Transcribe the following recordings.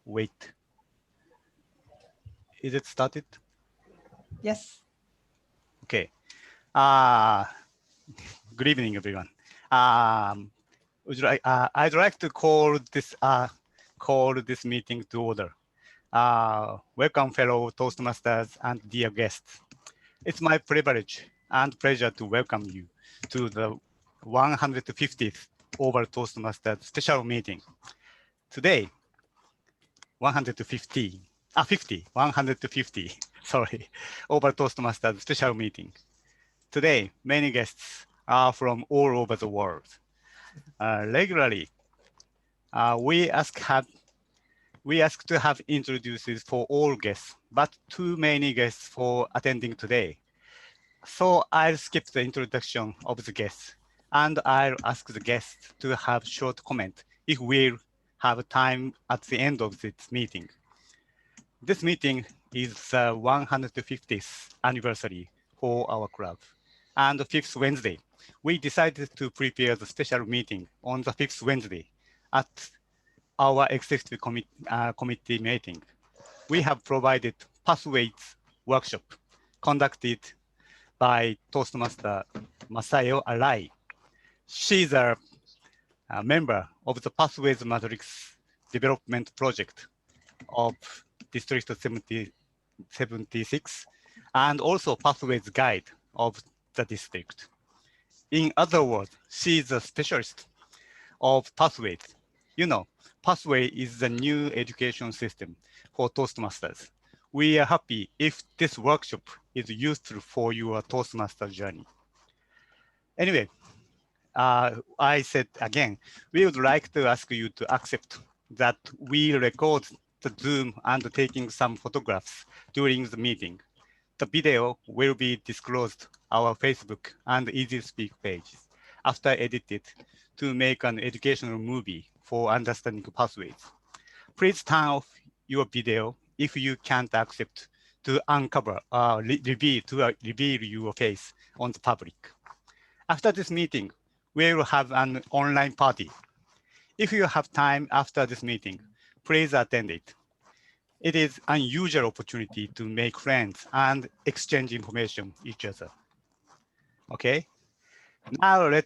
wait. Is it started? Yes. Okay. Good evening, everyone. I'd like to call this meeting to order. Welcome, fellow Toastmasters and dear guests. It's my privilege and pleasure to welcome you to the 150th Over Toastmasters special meeting. Today, 150, sorry, Over Toastmasters special meeting. Today, many guests are from all over the world. Regularly, we ask to have introductions for all guests, but too many guests for attending today. So I'll skip the introduction of the guests, and I'll ask the guests to have short comment if we'll have time at the end of this meeting. This meeting is the 150th anniversary for our club. And the 5th Wednesday, we decided to prepare the special meeting on the 5th Wednesday at our executive committee meeting. We have provided Pathways workshop conducted by Toastmaster Masayo Arai. She's a member of the Pathways Matrix Development Project of District 76 and also Pathways Guide of the district. In other words, she's a specialist of Pathways. You know, Pathway is the new education system for Toastmasters. We are happy if this workshop is useful for your Toastmaster journey. Anyway, I said again, we would like to ask you to accept that we record the Zoom and taking some photographs during the meeting. The video will be disclosed our Facebook and EasySpeak pages after edited to make an educational movie for understanding pathways. Please turn off your video if you can't accept to uncover reveal your face on the public. After this meeting, we will have an online party. If you have time after this meeting, please attend it. It is an unusual opportunity to make friends and exchange information with each other. Okay, now let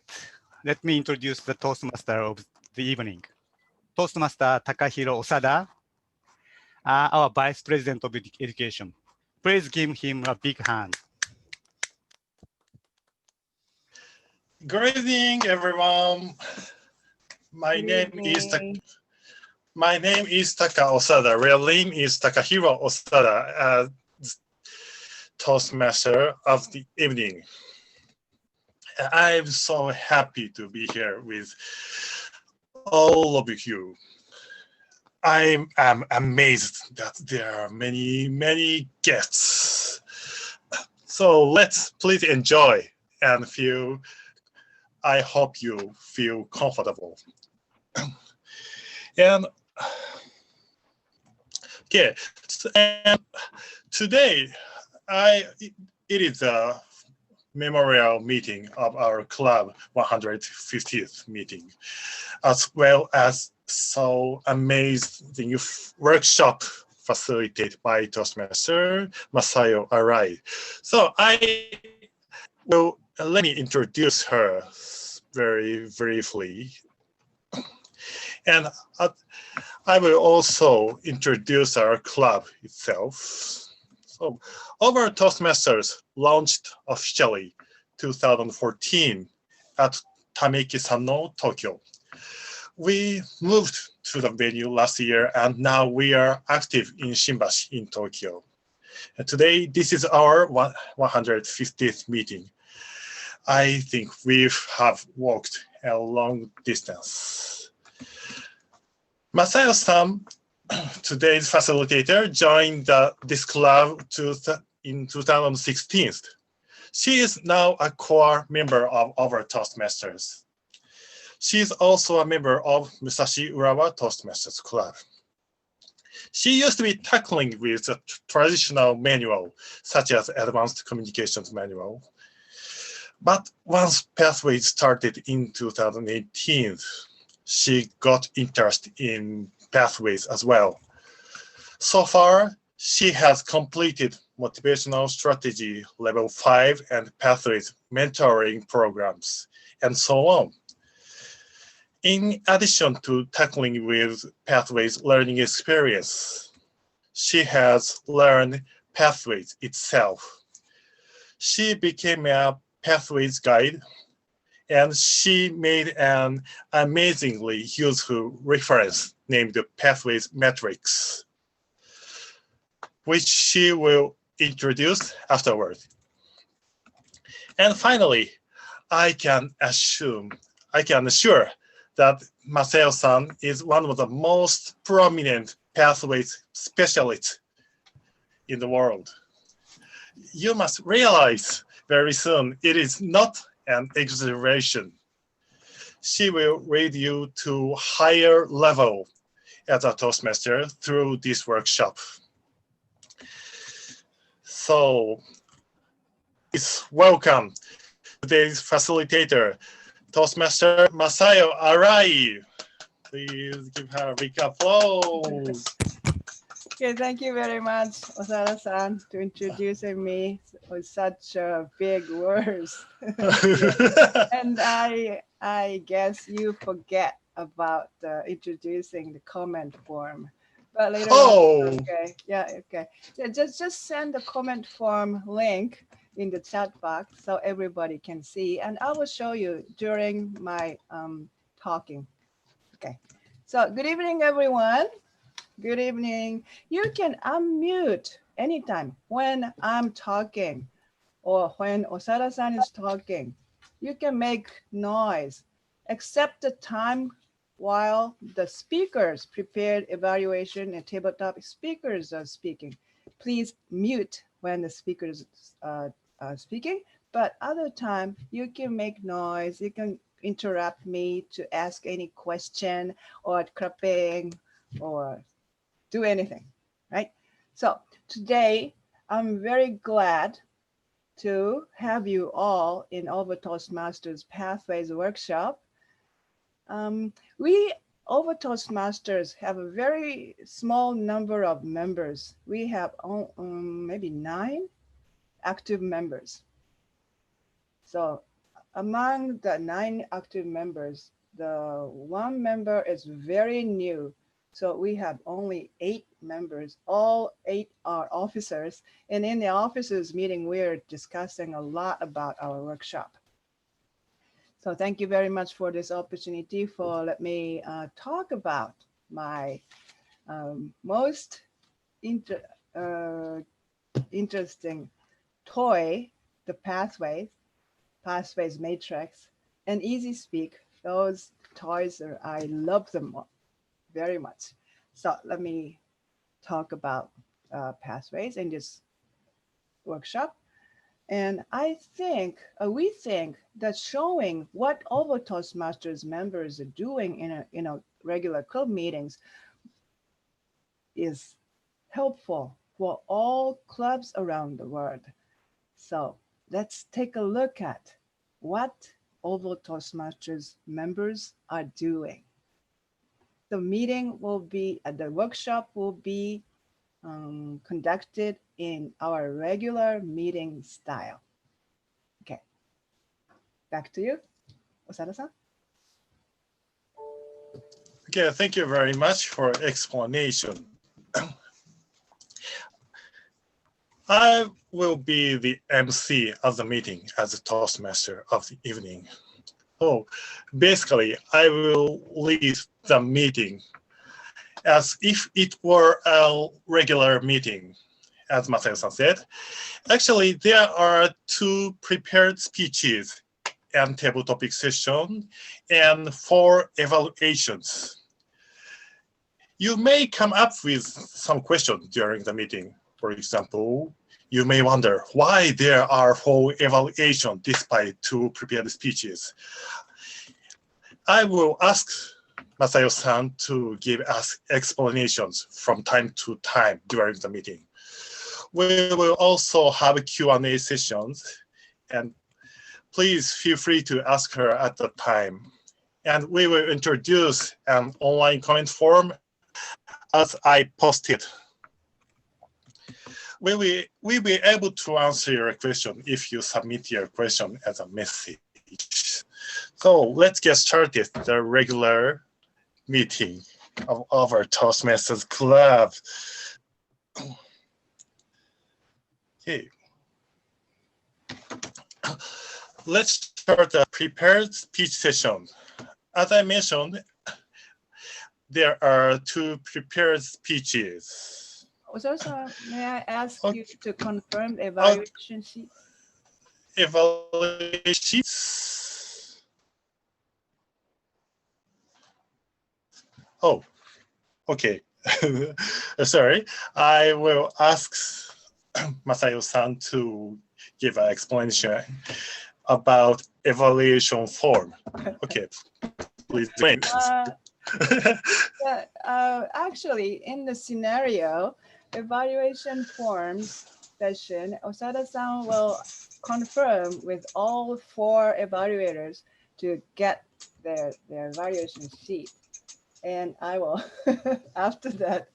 me introduce the Toastmaster of the evening. Toastmaster Takahiro Osada, our Vice President of Education. Please give him a big hand. Good evening, everyone. My name is Taka Osada. Real name is Takahiro Osada, Toastmaster of the evening. I'm so happy to be here with all of you. I'm amazed that there are many guests. So let's please enjoy and feel. I hope you feel comfortable. And okay, and today it is a memorial meeting of our club 150th meeting, as well as so amazing workshop facilitated by Toastmaster Masayo Arai. So let me introduce her very briefly. And I will also introduce our club itself. So, Over Toastmasters launched officially 2014 at Tameki-Sano, Tokyo. We moved to the venue last year, and now we are active in Shimbashi in Tokyo. And today, this is our 150th meeting. I think we have walked a long distance. Masayo-san, today's facilitator, joined this club in 2016. She is now a core member of our Toastmasters. She is also a member of Musashi Urawa Toastmasters Club. She used to be tackling with a traditional manual, such as Advanced Communications Manual. But once Pathways started in 2018, she got interest in Pathways as well. So far, she has completed Motivational Strategy Level 5 and Pathways mentoring programs, and so on. In addition to tackling with Pathways learning experience, she has learned Pathways itself. She became a Pathways guide, and she made an amazingly useful reference named Pathways Matrix, which she will introduce afterward. And finally, I can assure that Masao-san is one of the most prominent Pathways specialists in the world. You must realize very soon it is not an exaggeration. She will lead you to higher level as a Toastmaster through this workshop. So, please welcome today's facilitator, Toastmaster Masayo Arai. Please give her a big applause. Okay, thank you very much, Osara-san, to introducing me with such big words. And I guess you forget about introducing the comment form. But later on, okay, yeah, okay. Yeah, just send the comment form link in the chat box so everybody can see, and I will show you during my talking. Okay, so good evening, everyone. Good evening. You can unmute anytime when I'm talking or when Osara-san is talking. You can make noise, except the time while the speakers, prepared evaluation and tabletop speakers are speaking. Please mute when the speakers are speaking, but other time you can make noise. You can interrupt me to ask any question or clapping or do anything, right? So today, I'm very glad to have you all in Over Toastmasters Pathways workshop. We, Over Toastmasters, have a very small number of members. We have maybe 9 active members. So among the 9 active members, the 1 member is very new. So we have only 8 members. All 8 are officers. And in the officers meeting, we're discussing a lot about our workshop. So thank you very much for this opportunity for let me talk about my most interesting toy, the Pathways Matrix, and Easy Speak. Those toys I love them very much. So let me talk about Pathways in this workshop. And I think, we think that showing what Over Toastmasters members are doing in a regular club meetings is helpful for all clubs around the world. So let's take a look at what Over Toastmasters members are doing. The meeting will be, the workshop will be conducted in our regular meeting style. Okay, back to you, Osara-san. Okay, thank you very much for explanation. I will be the MC of the meeting as a Toastmaster of the evening. So basically, I will lead the meeting as if it were a regular meeting, as Masayo-san said. Actually, there are 2 prepared speeches and table topic session and 4 evaluations. You may come up with some questions during the meeting. For example, you may wonder why there are 4 evaluations despite 2 prepared speeches. I will ask Masayo-san to give us explanations from time to time during the meeting. We will also have Q&A sessions, and please feel free to ask her at the time. And we will introduce an online comment form as I posted we be able to answer your question if you submit your question as a message. So let's get started the regular meeting of our Toastmasters Club. Okay. Let's start the prepared speech session. As I mentioned, there are 2 prepared speeches. Also, may I ask Okay. you to confirm the evaluation sheet? Evaluation sheets. Oh, okay. Sorry. I will ask Masayo-san to give an explanation about evaluation form. Okay, please explain. Actually, in the scenario, evaluation forms session, Osada-san will confirm with all 4 evaluators to get their evaluation sheet. And I will, after that,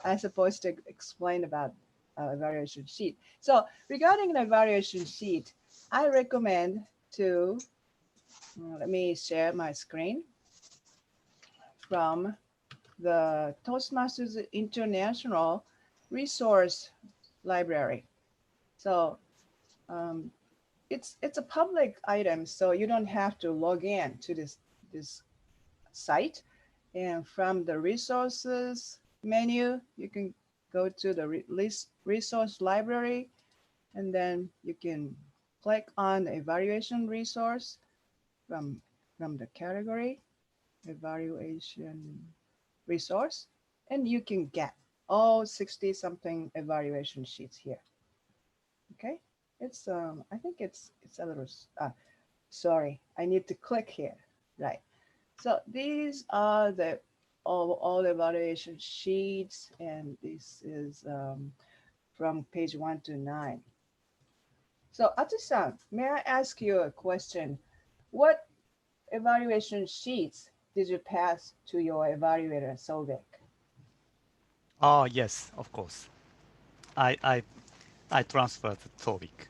I'm supposed to explain about evaluation sheet. So regarding the evaluation sheet, I recommend to, let me share my screen from the Toastmasters International Resource Library. So it's a public item, so you don't have to log in to this site. And from the resources menu, you can go to the resource library, and then you can click on the evaluation resource from the category evaluation resource, and you can get all 60 something evaluation sheets here. Okay, it's I think it's a little sorry, I need to click here, right? So these are the all evaluation sheets, and this is from page 1 to 9. So Atsu-san, may I ask you a question? What evaluation sheets did you pass to your evaluator, Solvik? Oh, yes, of course. I transferred to Topic,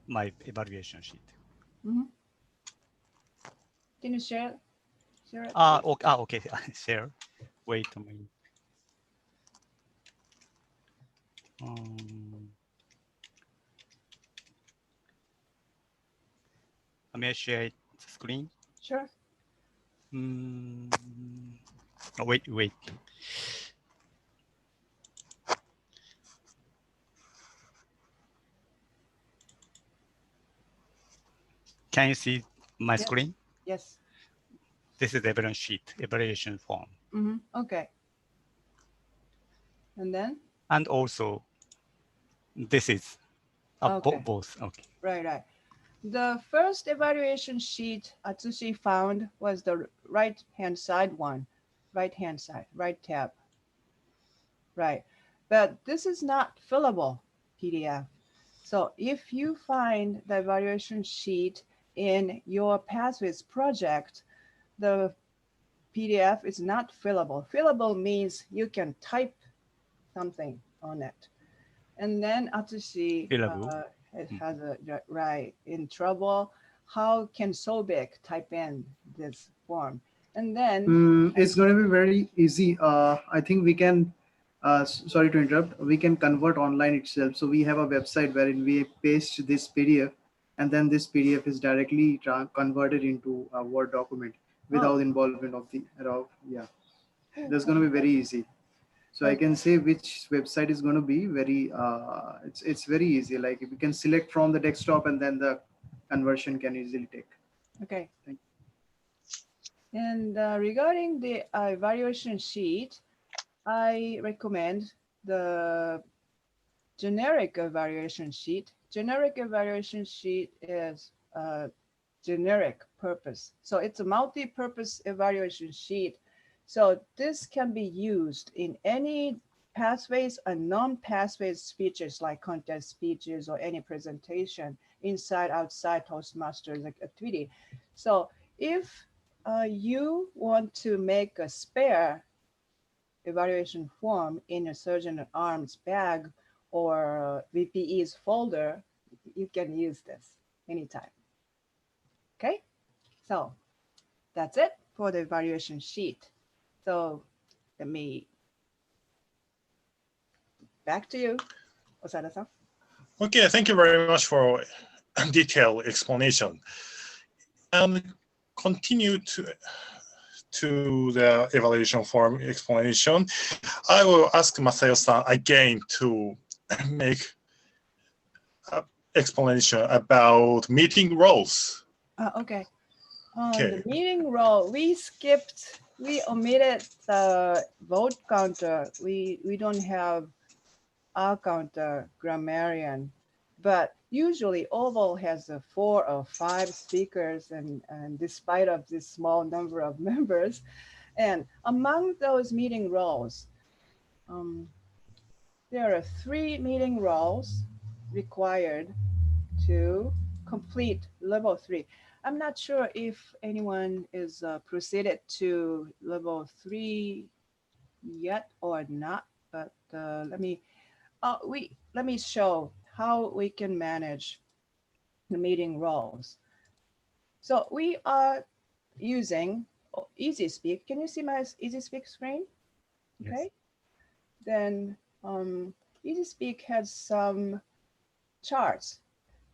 my evaluation sheet. Mm-hmm. Can you share it? Okay, share. Wait a minute. May I share the screen? Sure. Oh, wait. Can you see my Yes. screen? Yes. This is the evaluation sheet, evaluation form. Mm-hmm. Okay. And then? And also, this is Okay. both. Okay. Right. The first evaluation sheet Atsushi found was the right-hand side one. Right-hand side, right tab. Right. But this is not fillable PDF. So if you find the evaluation sheet in your Pathways project, the PDF is not fillable. Fillable means you can type something on it. And then Atsushi has a right in trouble. How can Sobek type in this form? And then it's going to be very easy. I think we can, sorry to interrupt, we can convert online itself. So we have a website wherein we paste this PDF, and then this PDF is directly converted into a Word document without involvement of the, yeah. That's going to be very easy. So I can say which website is going to be very, it's very easy. Like we can select from the desktop, and then the conversion can easily take. Okay. Thank you. And regarding the evaluation sheet, I recommend the generic evaluation sheet. Generic evaluation sheet is a generic purpose. So it's a multi-purpose evaluation sheet. So this can be used in any pathways and non-pathways speeches like contest speeches or any presentation inside, outside Toastmasters activity. So if you want to make a spare evaluation form in a surgeon arms bag or VPE's folder, you can use this anytime. Okay, so that's it for the evaluation sheet. So let me, back to you, Osada-san. Okay, thank you very much for detailed explanation. And continue to the evaluation form explanation. I will ask Masayo-san again to make an explanation about meeting roles. Okay. Okay. The meeting role, we omitted the vote counter. We don't have our counter grammarian, but usually Oval has 4 or 5 speakers, and despite of this small number of members, and among those meeting roles, there are 3 meeting roles required to complete level 3. I'm not sure if anyone is proceeded to level 3 yet or not, but let me show how we can manage the meeting roles. So we are using Easy Speak. Can you see my Easy Speak screen? Yes. Okay. Then Easy Speak has some charts.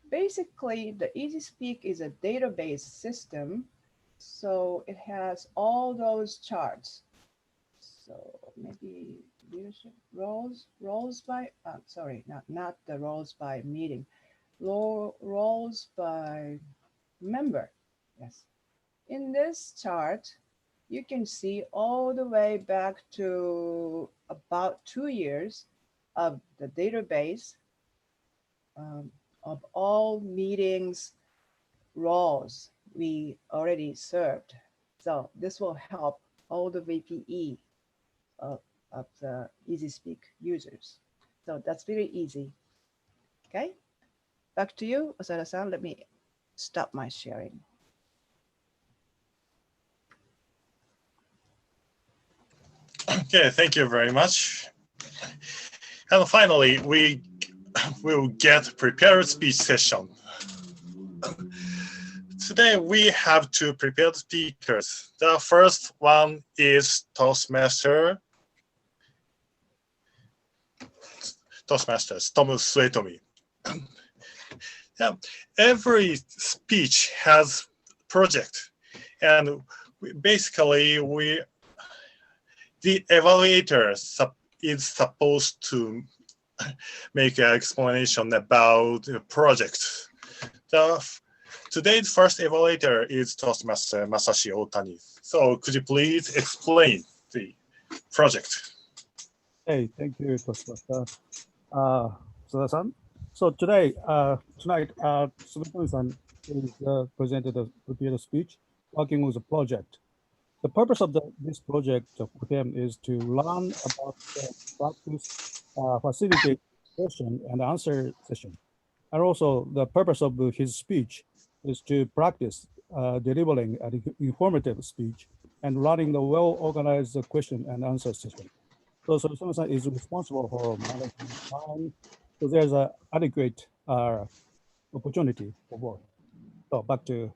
Basically, the Easy Speak is a database system, so it has all those charts. So maybe leadership roles by, sorry, not the roles by meeting, roles by member. Yes. In this chart, you can see all the way back to about 2 years of the database of all meetings roles we already served. So this will help all the VPE of the Easy Speak users. So that's very easy. Okay, back to you, Osada-san. Let me stop my sharing. Okay, thank you very much. And finally, we will get prepared speech session. Today we have 2 prepared speakers. The first one is Toastmasters, Tom Suetomi. Yeah, every speech has project, and basically the evaluator is supposed to make an explanation about the project. Today's first evaluator is Toastmaster Masashi Otani. So could you please explain the project? Hey, thank you, Toastmaster. Sada-san. So tonight, Suzuki-san is presented a prepared speech working with a project. The purpose of this project for them is to learn about the practice, facilitate question and answer session. And also the purpose of his speech is to practice delivering an informative speech and running the well-organized question and answer session. So Suzuki-san is responsible for managing time. So there's an adequate opportunity for both. So back to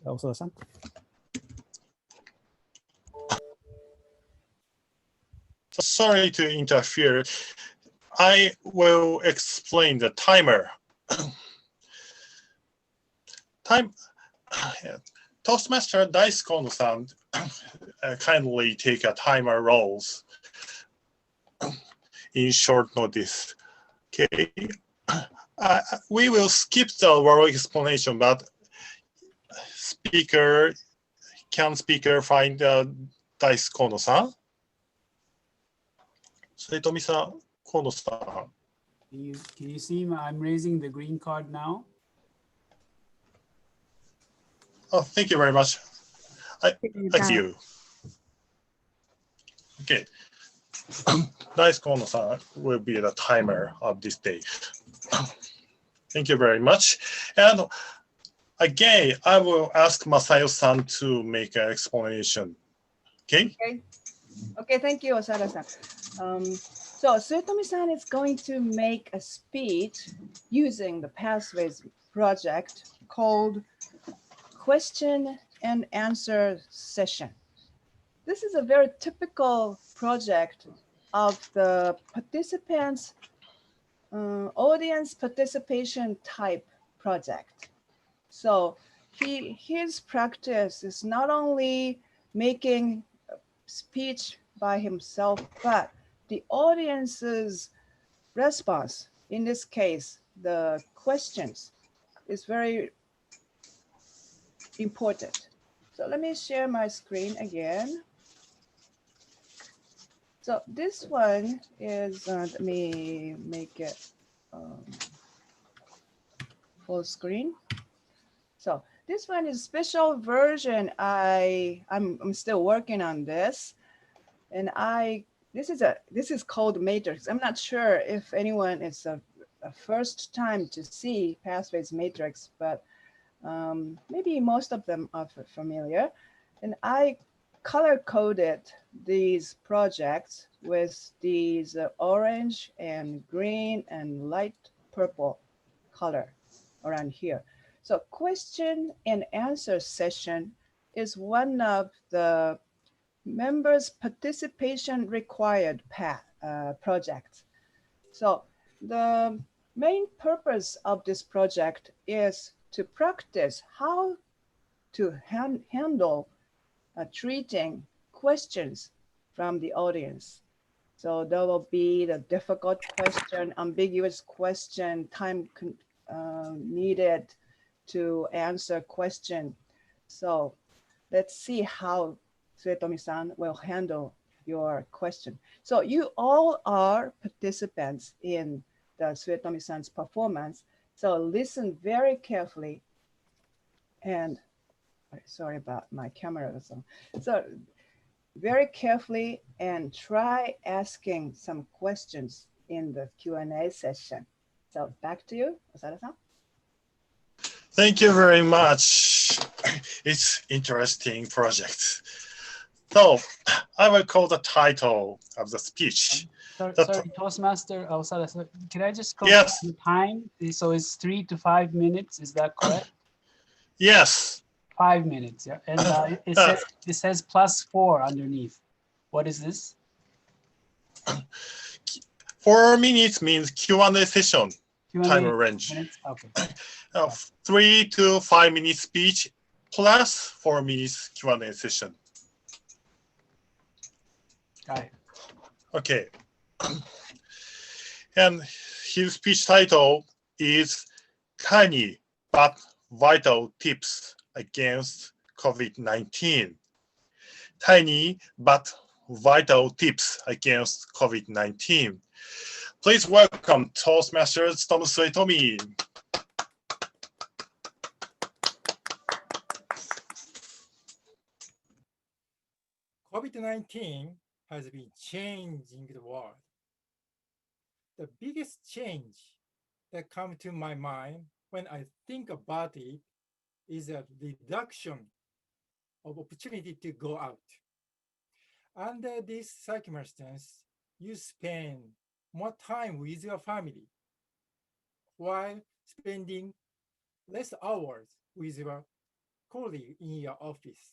Osada-san. Sorry to interfere. I will explain the timer. Toastmaster Dice Kono-san kindly take a timer roles in short notice. Okay. We will skip the oral explanation, but can speaker find Dice Kono-san? Suetomi-san, Kono-san. Can you see I'm raising the green card now? Oh, thank you very much. I see you. Okay. Dice Kono-san will be the timer of this day. Thank you very much. And again, I will ask Masayo-san to make an explanation. Okay? Okay. Okay, thank you, Osada-san. So Suetomi-san is going to make a speech using the Pathways project called Question and Answer Session. This is a very typical project of the participants, audience participation type project. So his practice is not only making speech by himself, but the audience's response, in this case, the questions, is very important. So let me share my screen again. So this one is, let me make it full screen. So this one is special version. I'm still working on this, and this is called Matrix. I'm not sure if anyone is a first time to see Pathways Matrix, but maybe most of them are familiar. And I color coded these projects with these orange and green and light purple color around here. So question and answer session is one of the members participation required projects. So the main purpose of this project is to practice how to handle treating questions from the audience. So there will be the difficult question, ambiguous question, time needed to answer question. So let's see how Suetomi-san will handle your question. So you all are participants in the Suetomi-san's performance. So listen very carefully and sorry about my camera. So very carefully and try asking some questions in the Q&A session. So back to you, Osada-san. Thank you very much. It's interesting project. So I will call the title of the speech. Sorry, The- Toastmaster Osada, can I just confirm Yes. the time? So it's 3 to 5 minutes, is that correct? Yes. 5 minutes, yeah. And it says +4 underneath. What is this? 4 minutes means Q&A session Q&A time range. minutes? Okay. 3 to 5 minutes speech plus 4 minutes Q&A session. Got it. Okay. And his speech title is Tiny but Vital Tips Against COVID-19. Tiny but Vital Tips Against COVID-19. Please welcome Toastmasters Tom Suetomi. COVID-19 has been changing the world. The biggest change that comes to my mind when I think about it is a reduction of opportunity to go out. Under this circumstance, you spend more time with your family while spending less hours with your colleague in your office.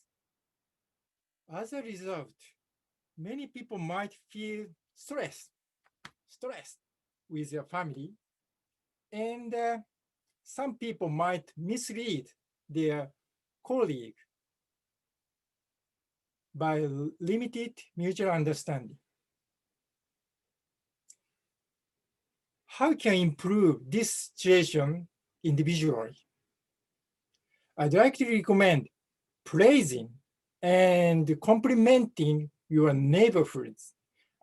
As a result, many people might feel stressed with your family, and some people might mislead their colleague by limited mutual understanding. How can we improve this situation individually? I'd like to recommend praising and complimenting your neighborhoods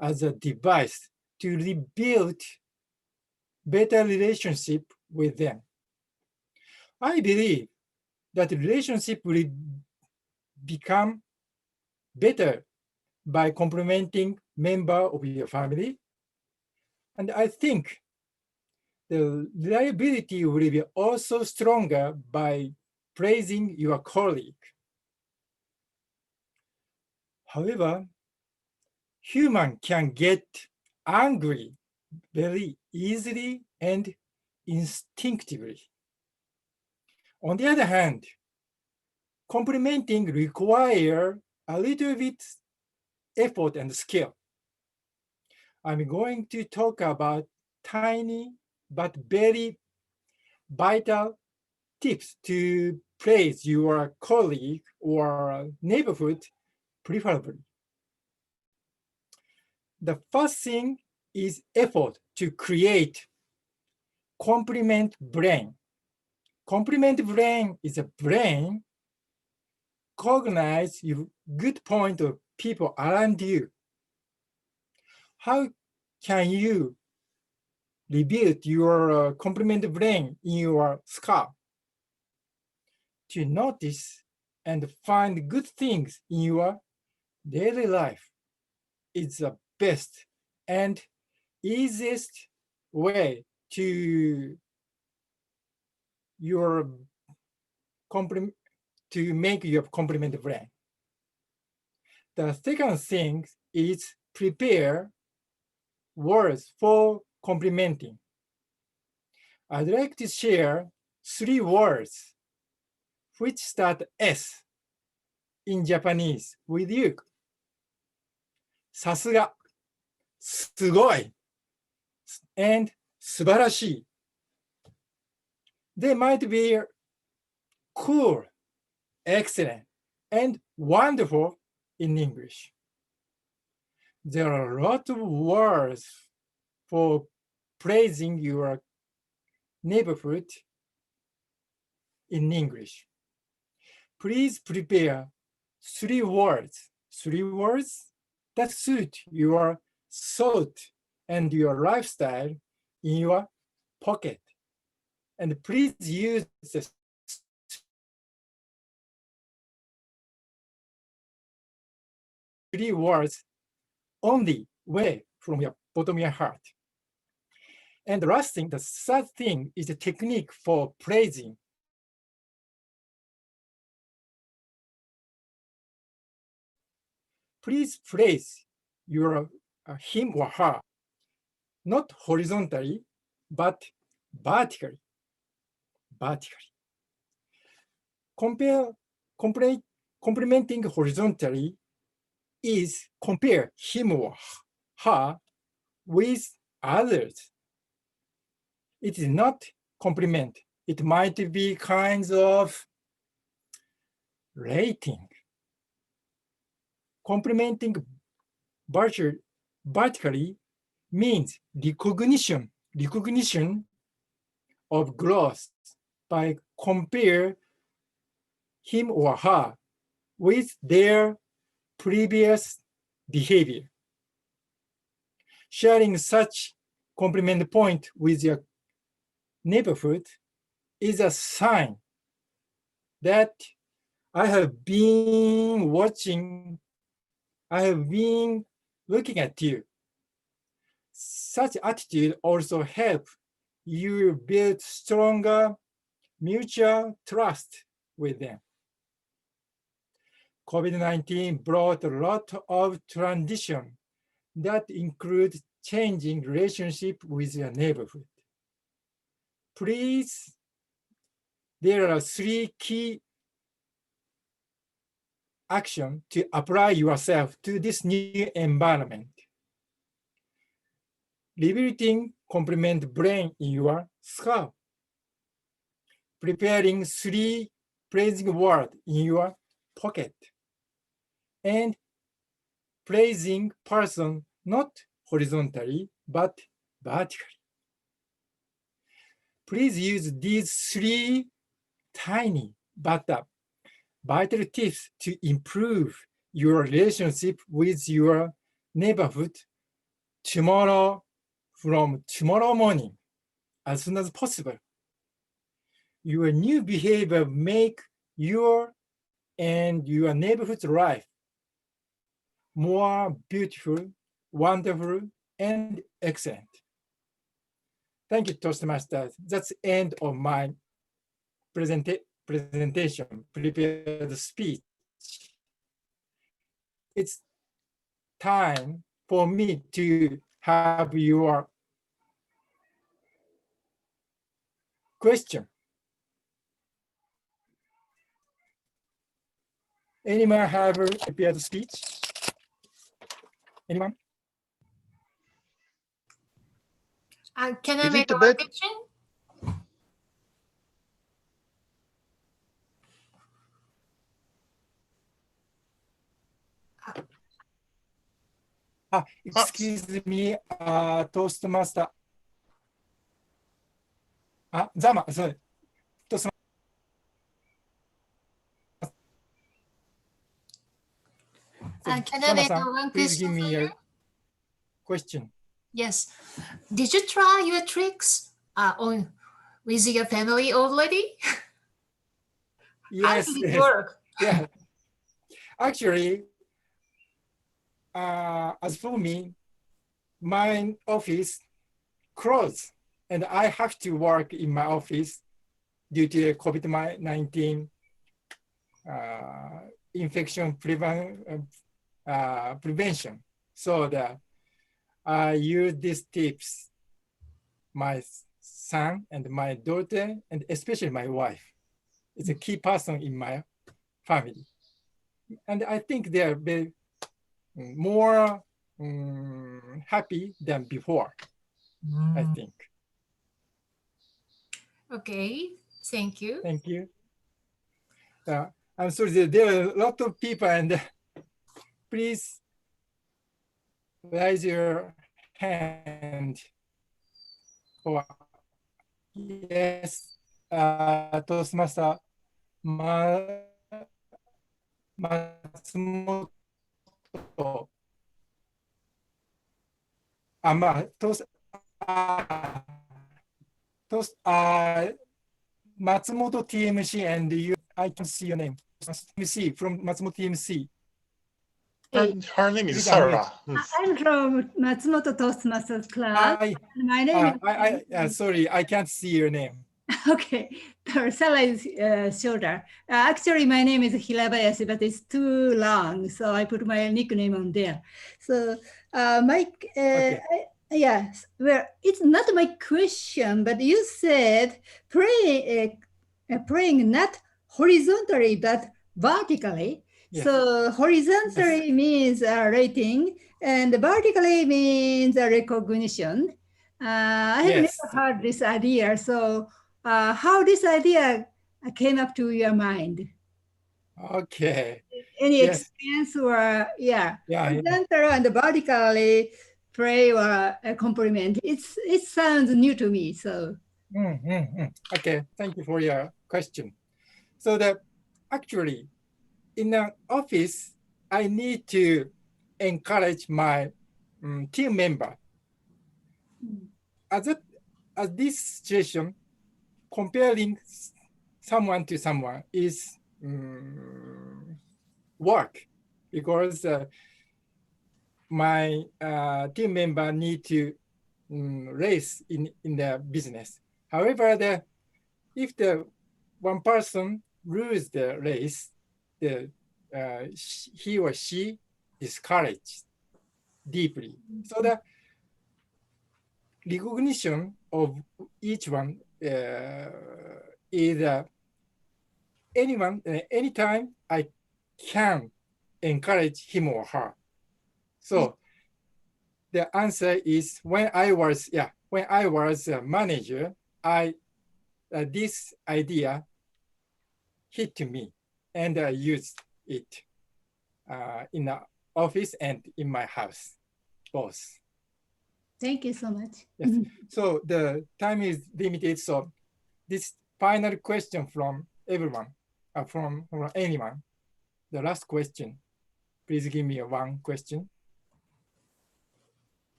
as a device to rebuild better relationship with them. I believe that relationship will become better by complimenting member of your family. And I think the reliability will be also stronger by praising your colleague. However, human can get angry very easily and instinctively. On the other hand, complimenting requires a little bit effort and skill. I'm going to talk about tiny but very vital tips to praise your colleague or neighborhood preferably. The first thing is effort to create compliment brain. Compliment brain is a brain cognize your good point of people around you. How can you rebuild your compliment brain in your skull? To notice and find good things in your daily life is the best and easiest way to your compliment to make your compliment brain. The second thing is prepare words for complimenting. I'd like to share 3 words which start S in Japanese with you. さすが、すごい, and 素晴らしい. They might be cool, excellent, and wonderful in English. There are a lot of words for praising your neighborhood in English. Please prepare 3 words that suit your thought and your lifestyle in your pocket. And please use the 3 words only way from your bottom of your heart. And the last thing, the third thing is a technique for praising. Please praise your him or her, not horizontally, but vertically. Complimenting horizontally is compare him or her with others. It is not compliment. It might be kinds of rating. Complimenting vertically means recognition of growth by compare him or her with their previous behavior. Sharing such compliment point with your neighborhood is a sign that I have been looking at you. Such attitude also help you build stronger mutual trust with them. COVID-19 brought a lot of transition that include changing relationship with your neighborhood. Please, there are 3 key actions to apply yourself to this new environment. Rebuilding compliment brain in your skull. Preparing 3 praising words in your pocket. And praising person not horizontally, but vertically. Please use these 3 tiny but vital tips to improve your relationship with your neighborhood from tomorrow morning, as soon as possible. Your new behavior make your and your neighborhood's life more beautiful, wonderful, and excellent. Thank you, Toastmasters. That's the end of my presentation, prepared speech. It's time for me to have your question. Anyone have a prepared speech? Anyone? Can I Is make it a bad? question? Excuse me, Toastmaster. Zama, sorry. Can I make Zama-san, one please give question for me you? a question. Yes. Did you try your tricks on with your family already? How Yes, did it yes, work? yeah. Actually, as for me, my office closed, and I have to work in my office due to COVID-19 infection prevention. So that I use these tips, my son and my daughter, and especially my wife. It's a key person in my family. And I think they're very more happy than before, I think. Okay, thank you. Thank you. I'm sorry, there are a lot of people, and please raise your hand. Or yes, Toastmaster Matsumoto. Matsumoto TMC, and you, I can see your name. TMC from Matsumoto TMC. Her name is Please unmute. Sarah. I'm from Matsumoto Toastmasters Club. My name is. Sorry, I can't see your name. Okay, Sarah is shorter. Actually, my name is Hirabayashi, but it's too long, so I put my nickname on there. So, Okay. yes, well, it's not my question, but you said praying not horizontally but vertically. Yeah. So horizontally means rating, and vertically means recognition. I have Yes. never heard this idea. So how this idea came up to your mind? Okay. Any Yes. experience or Yeah. horizontal and vertically pray or compliment? It sounds new to me. So Okay, thank you for your question. So that actually in an office, I need to encourage my team member. As this situation, comparing someone to someone is work, because my team member need to race in the business. However, if the one person lose the race, he or she discouraged deeply. So the recognition of each one is anytime I can encourage him or her. So the answer is when I was a manager, this idea hit me, and I used it in the office and in my house, both. thank you so much. Yes. So the time is limited. So this final question from everyone, from anyone, the last question. Please give me one question.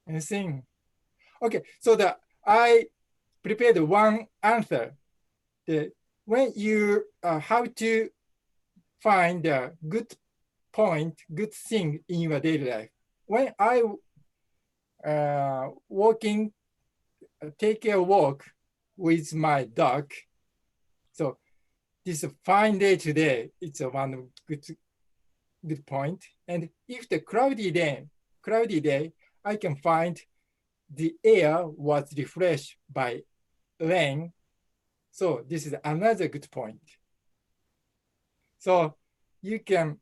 Anything? Okay. So I prepared one answer. When you how to find a good point, good thing in your daily life. When I take a walk with my dog. So this fine day today, it's a one good good point. And if the cloudy day, I can find the air was refreshed by rain. So this is another good point. So you can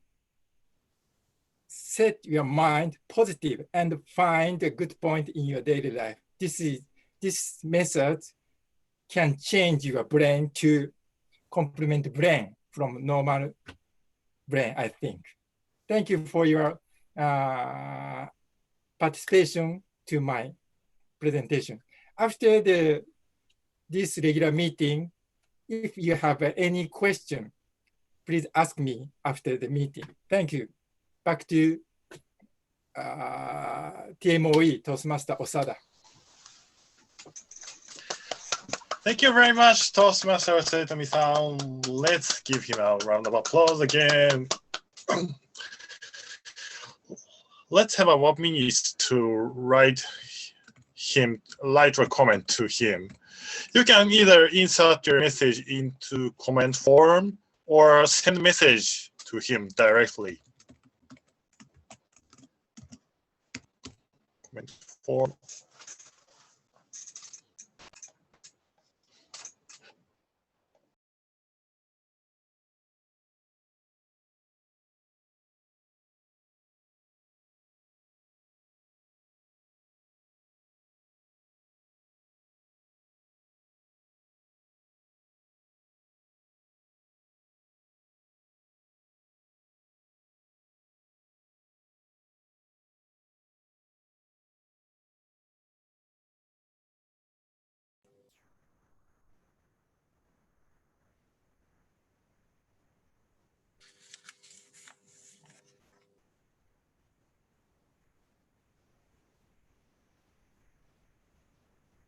set your mind positive and find a good point in your daily life. This method can change your brain to complement brain from normal brain, I think. Thank you for your participation to my presentation. After this regular meeting, if you have any question, please ask me after the meeting. Thank you. Back to TMOE, Toastmaster Osada. Thank you very much, Toastmaster Setami-san. Let's give him a round of applause again. Let's have a 1 minute to write a comment to him. You can either insert your message into comment form or send message to him directly. Comment form.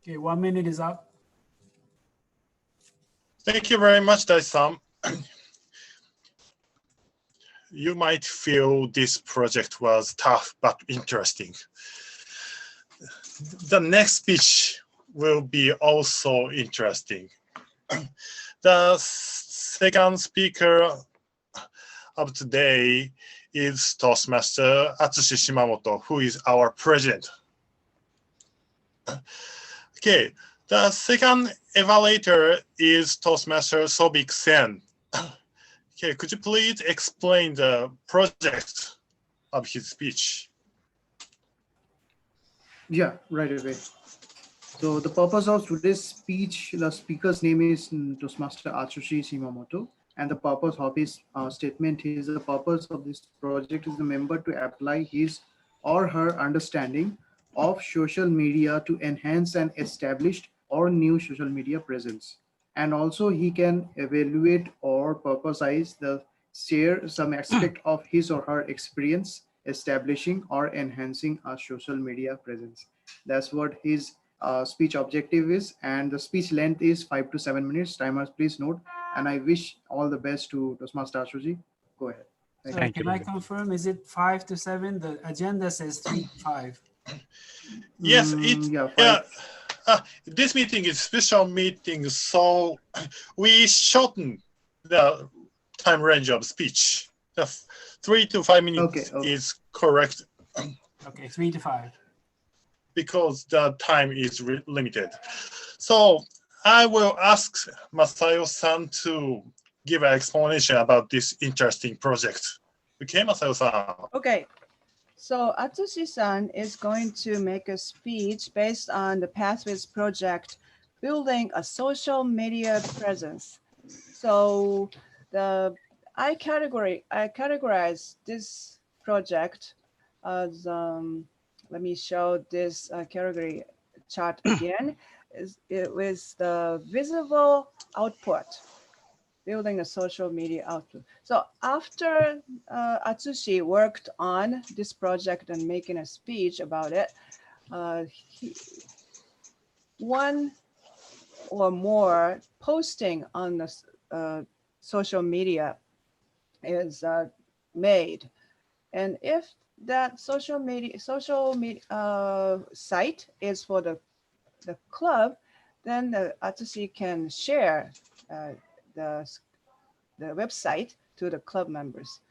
Okay, 1 minute is up. Thank you very much, Dai-san. You might feel this project was tough but interesting. The next speech will be also interesting. The second speaker of today is Toastmaster Atsushi Shimamoto, who is our president. Okay, the second evaluator is Toastmaster Sobik Sen. Okay, could you please explain the project of his speech? Yeah, right away. So the purpose of today's speech, the speaker's name is Toastmaster Atsushi Shimamoto, and the purpose of his statement is the purpose of this project is the member to apply his or her understanding of social media to enhance an established or new social media presence. And also he can evaluate or purposize the share some aspect of his or her experience establishing or enhancing a social media presence. That's what his speech objective is, and the speech length is 5 to 7 minutes. Timers, please note. And I wish all the best to Toastmaster Ashuji. Go ahead. So can I confirm, is it 5 to 7? The agenda says 3 to 5. Yes, this meeting is special meeting, so we shorten the time range of speech. The 3 to 5 minutes is correct. Okay, 3 to 5. Because the time is limited. So I will ask Masayo-san to give an explanation about this interesting project. Okay, Masayo-san. Okay. So Atsushi-san is going to make a speech based on the Pathways project, building a social media presence. So I categorize this project as let me show this category chart again. It was the visible output, building a social media output. So after Atsushi worked on this project and making a speech about it, one or more posting on the social media is made. And if that social media site is for the club, then the Atsushi can share the website to the club members.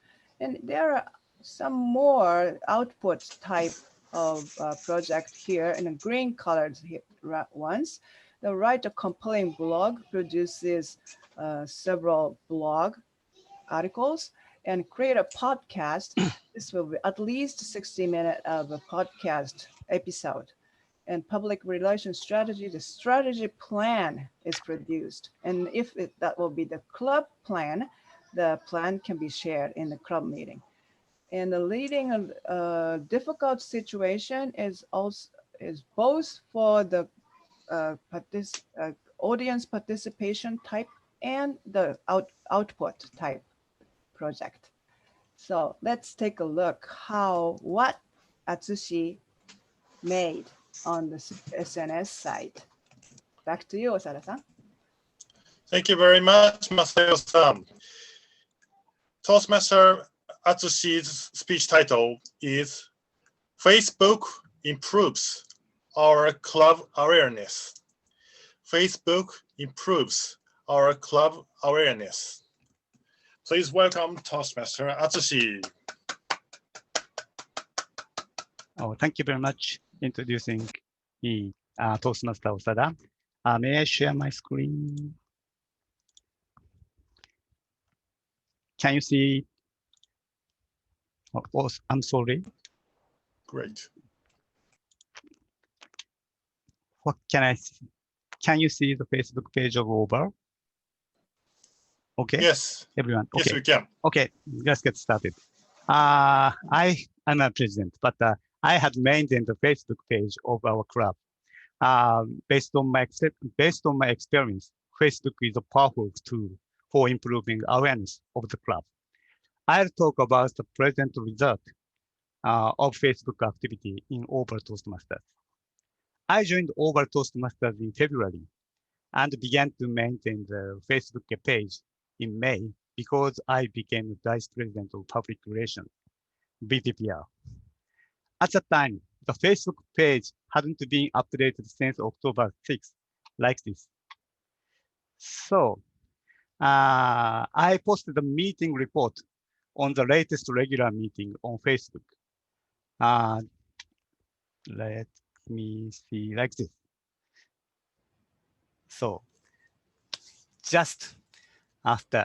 And there are some more output type of project here in the green colored ones. The write a compelling blog produces several blog articles and create a podcast. This will be at least 60 minutes of a podcast episode. And public relations strategy, the strategy plan is produced. And if that will be the club plan, the plan can be shared in the club meeting. And the leading a difficult situation is both for the audience participation type and the output type project. So let's take a look what Atsushi made on the SNS site. Back to you, Osada-san. Thank you very much, Masayo-san. Toastmaster Atsushi's speech title is Facebook Improves Our Club Awareness. Facebook improves our club awareness. Please welcome Toastmaster Atsushi. Oh, thank you very much introducing me, Toastmaster Osada. May I share my screen? Can you see? Oh, I'm sorry. Great. What can I see? Can you see the Facebook page of Over? Okay. Yes. Everyone. Okay. Yes, we can. Okay, let's get started. I'm a president, but I had maintained the Facebook page of our club. Based on my experience, Facebook is a powerful tool for improving awareness of the club. I'll talk about the present result of Facebook activity in Over Toastmasters. I joined Over Toastmasters in February and began to maintain the Facebook page in May because I became the Vice President of Public Relations, BPPR. At that time, the Facebook page hadn't been updated since October 6th, like this. So I posted a meeting report on the latest regular meeting on Facebook. Let me see, like this. So just after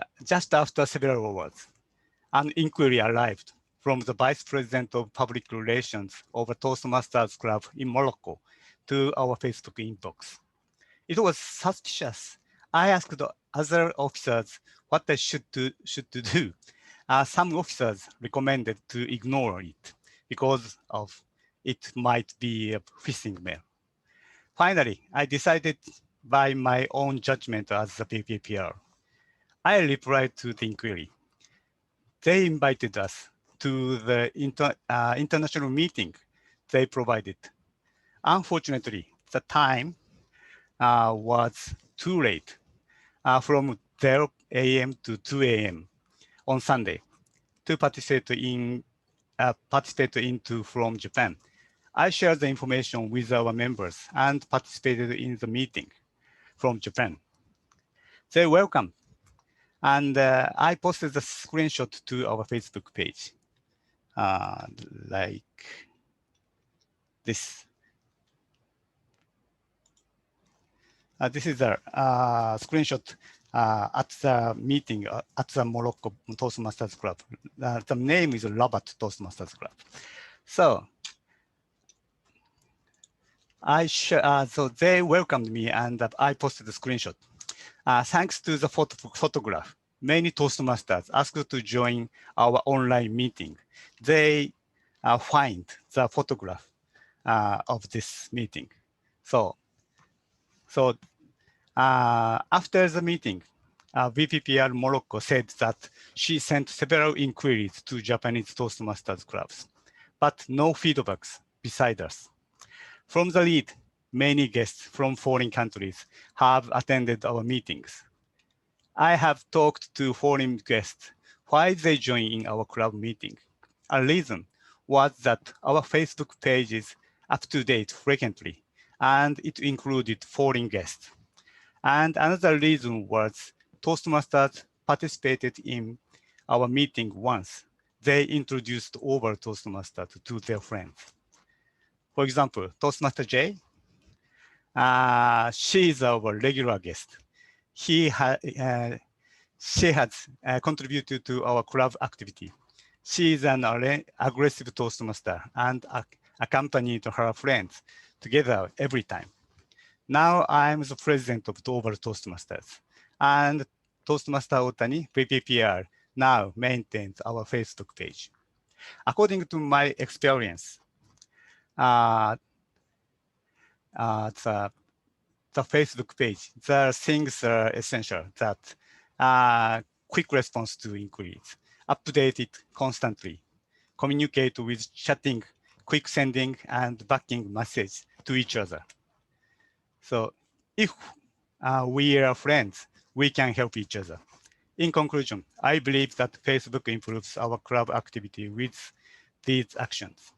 several hours, an inquiry arrived from the Vice President of Public Relations of a Toastmasters Club in Morocco to our Facebook inbox. It was suspicious. I asked the other officers what they should do. Some officers recommended to ignore it because of it might be a phishing mail. Finally, I decided by my own judgment as the PPPR. I replied to the inquiry. They invited us to the international meeting they provided. Unfortunately, the time was too late, from 0 a.m. to 2 a.m. on Sunday to participate into from Japan. I shared the information with our members and participated in the meeting from Japan. They welcomed, and I posted the screenshot to our Facebook page, like this. This is a screenshot at the meeting at the Morocco Toastmasters Club. The name is Rabat Toastmasters Club. So so they welcomed me and I posted the screenshot. Thanks to the photograph, many Toastmasters asked to join our online meeting. They find the photograph of this meeting. So after the meeting, VPPR Morocco said that she sent several inquiries to Japanese Toastmasters clubs, but no feedbacks beside us. From the lead, many guests from foreign countries have attended our meetings. I have talked to foreign guests why they join in our club meeting. A reason was that our Facebook page is up to date frequently, and it included foreign guests. And another reason was Toastmasters participated in our meeting once, they introduced over Toastmasters to their friends. For example, Toastmaster J, she is our regular guest. She has contributed to our club activity. She is an aggressive Toastmaster and accompanied her friends together every time. Now I'm the president of Dover Toastmasters, and Toastmaster Otani, PPPR, now maintains our Facebook page. According to my experience, the Facebook page, the things are essential that quick response to inquiries, update it constantly, communicate with chatting, quick sending, and backing message to each other. So if we are friends, we can help each other. In conclusion, I believe that Facebook improves our club activity with these actions.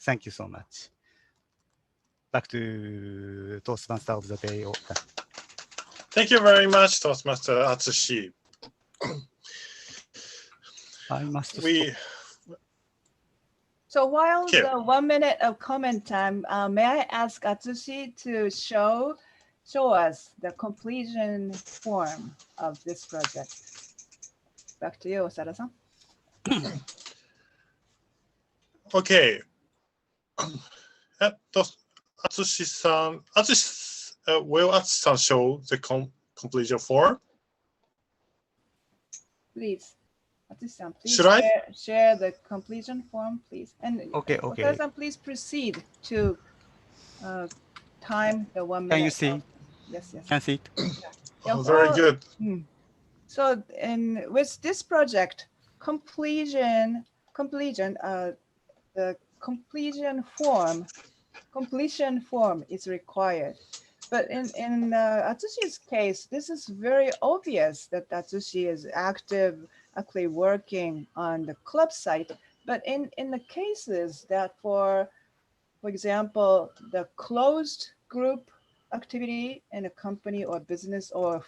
Thank you so much. Back to Toastmaster of the Day. Thank you very much, Toastmaster Atsushi. I must We So while Okay. the 1 minute of comment time, may I ask Atsushi to show us the completion form of this project? Back to you, Osada-san. Okay. Atsushi-san, will Atsushi-san show the completion form? Please. Atsushi-san, please Should I? share the completion form, please. And Okay. Osada-san, please proceed to time the 1 minute. Can you see? Yes. Can see it? Yeah, Very well, good. So, with this project, completion, the completion form is required. But in Atsushi's case, this is very obvious that Atsushi is actively working on the club site. But in the cases that for example, the closed group activity in a company or business or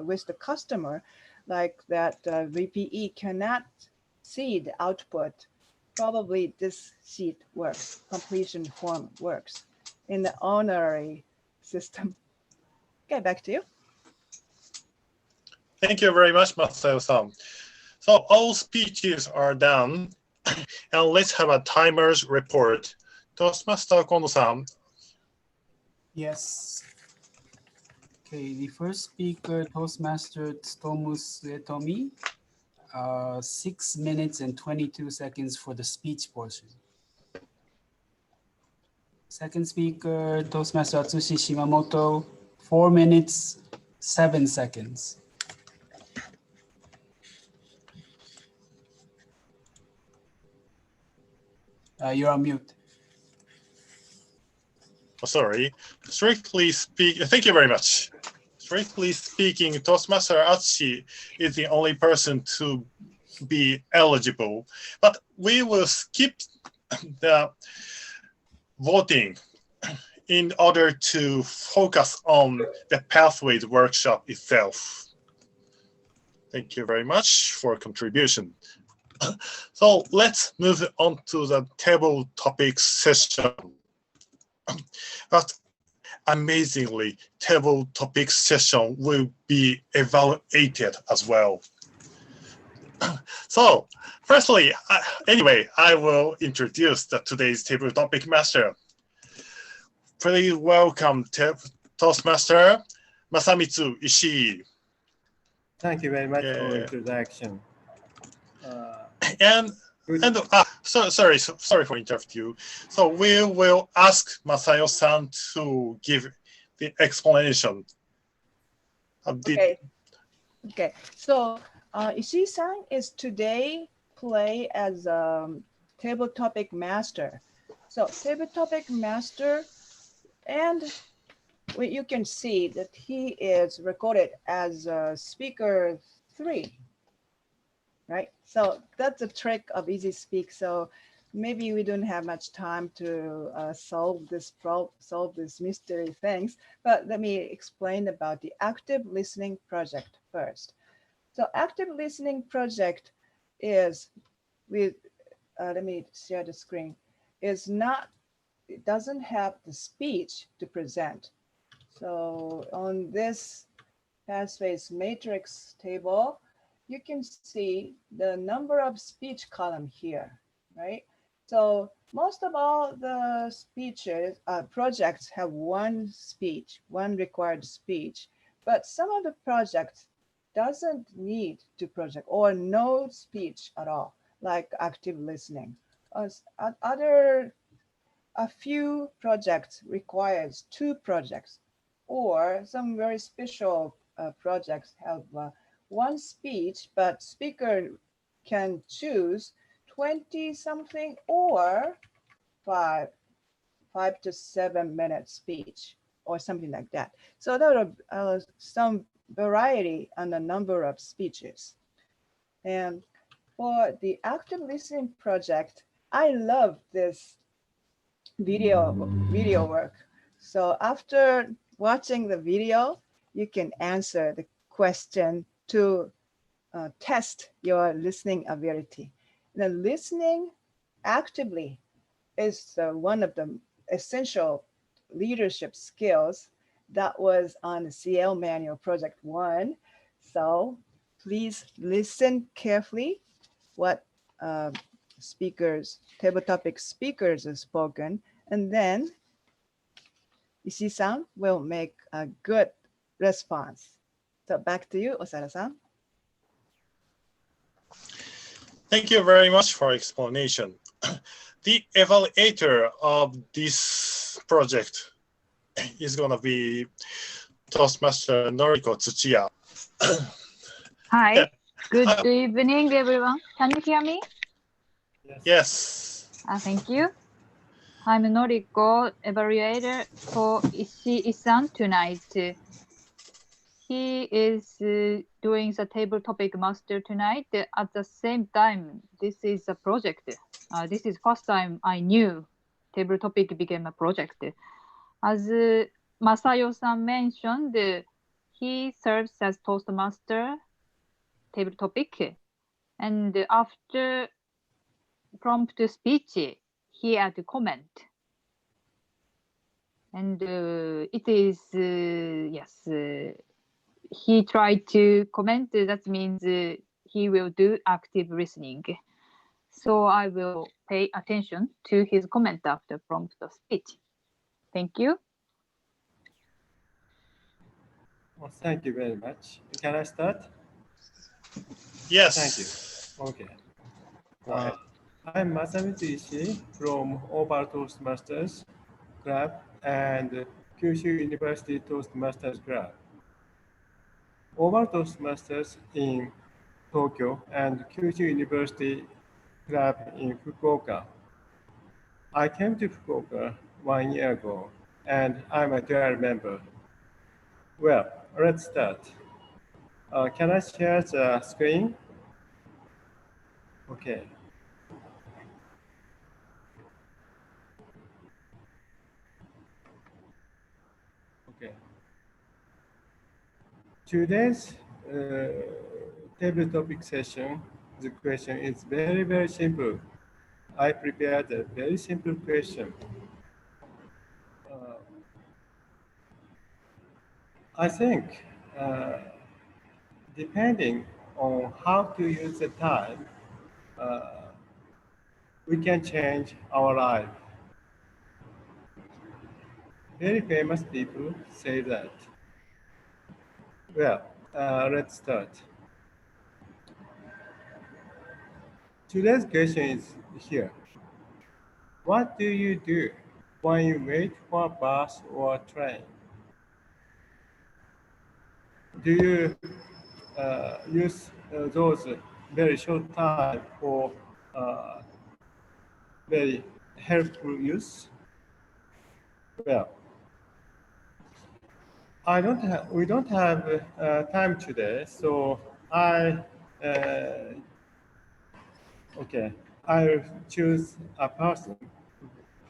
with the customer, like that VPE cannot see the output, probably this sheet works, completion form works in the honorary system. Okay, back to you. Thank you very much, Masayo-san. So all speeches are done, and let's have a timer's report. Toastmaster Kondo-san. Yes. Okay, the first speaker, Toastmaster Tsutomu Suetomi, 6 minutes and 22 seconds for the speech portion. Second speaker, Toastmaster Atsushi Shimamoto, 4 minutes, 7 seconds. You're on mute. Oh, sorry. Strictly speaking, thank you very much. Strictly speaking, Toastmaster Atsushi is the only person to be eligible, but we will skip the voting in order to focus on the Pathways workshop itself. Thank you very much for contribution. So let's move on to the table topics session. But amazingly, table topics session will be evaluated as well. So firstly, anyway, I will introduce today's table topic master. Please welcome Toastmaster Masamitsu Ishii. Thank you very much for introduction. Sorry for interrupting you. So we will ask Masayo-san to give the explanation. Okay. So Ishii-san is today play as table topic master. So table topic master, and you can see that he is recorded as speaker 3. Right, so that's a trick of Easy Speak. So maybe we don't have much time to solve this mystery things. But let me explain about the active listening project first. So active listening project is with, let me share the screen, is not, it doesn't have the speech to present. So on this pathways matrix table, you can see the number of speech column here, right? So most of all the speeches, projects have one speech, one required speech, but some of the projects doesn't need to project or no speech at all, like active listening. A few projects requires two projects, or some very special projects have one speech, but speaker can choose 20 something or five to 7 minute speech or something like that. So there are some variety on the number of speeches. And for the active listening project, I love this video work. So after watching the video, you can answer the question to test your listening ability. The listening actively is one of the essential leadership skills that was on the CL Manual Project 1. So please listen carefully what table topic speakers have spoken, and then Ishii-san will make a good response. So back to you, Osara-san. Thank you very much for explanation. The evaluator of this project is going to be Toastmaster Noriko Tsuchiya. Hi, good evening, everyone. Can you hear me? Yes. Thank you. I'm Noriko, evaluator for Ishii-san tonight. He is doing the table topic master tonight. At the same time, this is a project. This is first time I knew table topic became a project. As Masayo-san mentioned, he serves as Toastmaster table topic. And after prompt speech, he had a comment. And it is, yes, he tried to comment. That means he will do active listening. So I will pay attention to his comment after prompt speech. Thank you. Well, thank you very much. Can I start? Yes. Thank you. Okay. I'm Masamitsu Ishii from Oval Toastmasters Club and Kyushu University Toastmasters Club. Oval Toastmasters in Tokyo and Kyushu University Club in Fukuoka. I came to Fukuoka 1 year ago and I'm a dual member. Well, let's start. Can I share the screen? Okay. Okay. Today's table topic session, the question is very, very simple. I prepared a very simple question. I think depending on how to use the time, we can change our life. Very famous people say that. Well, let's start. Today's question is here. What do you do when you wait for a bus or a train? Do you use those very short time for very helpful use? Well, we don't have time today, so I'll choose a person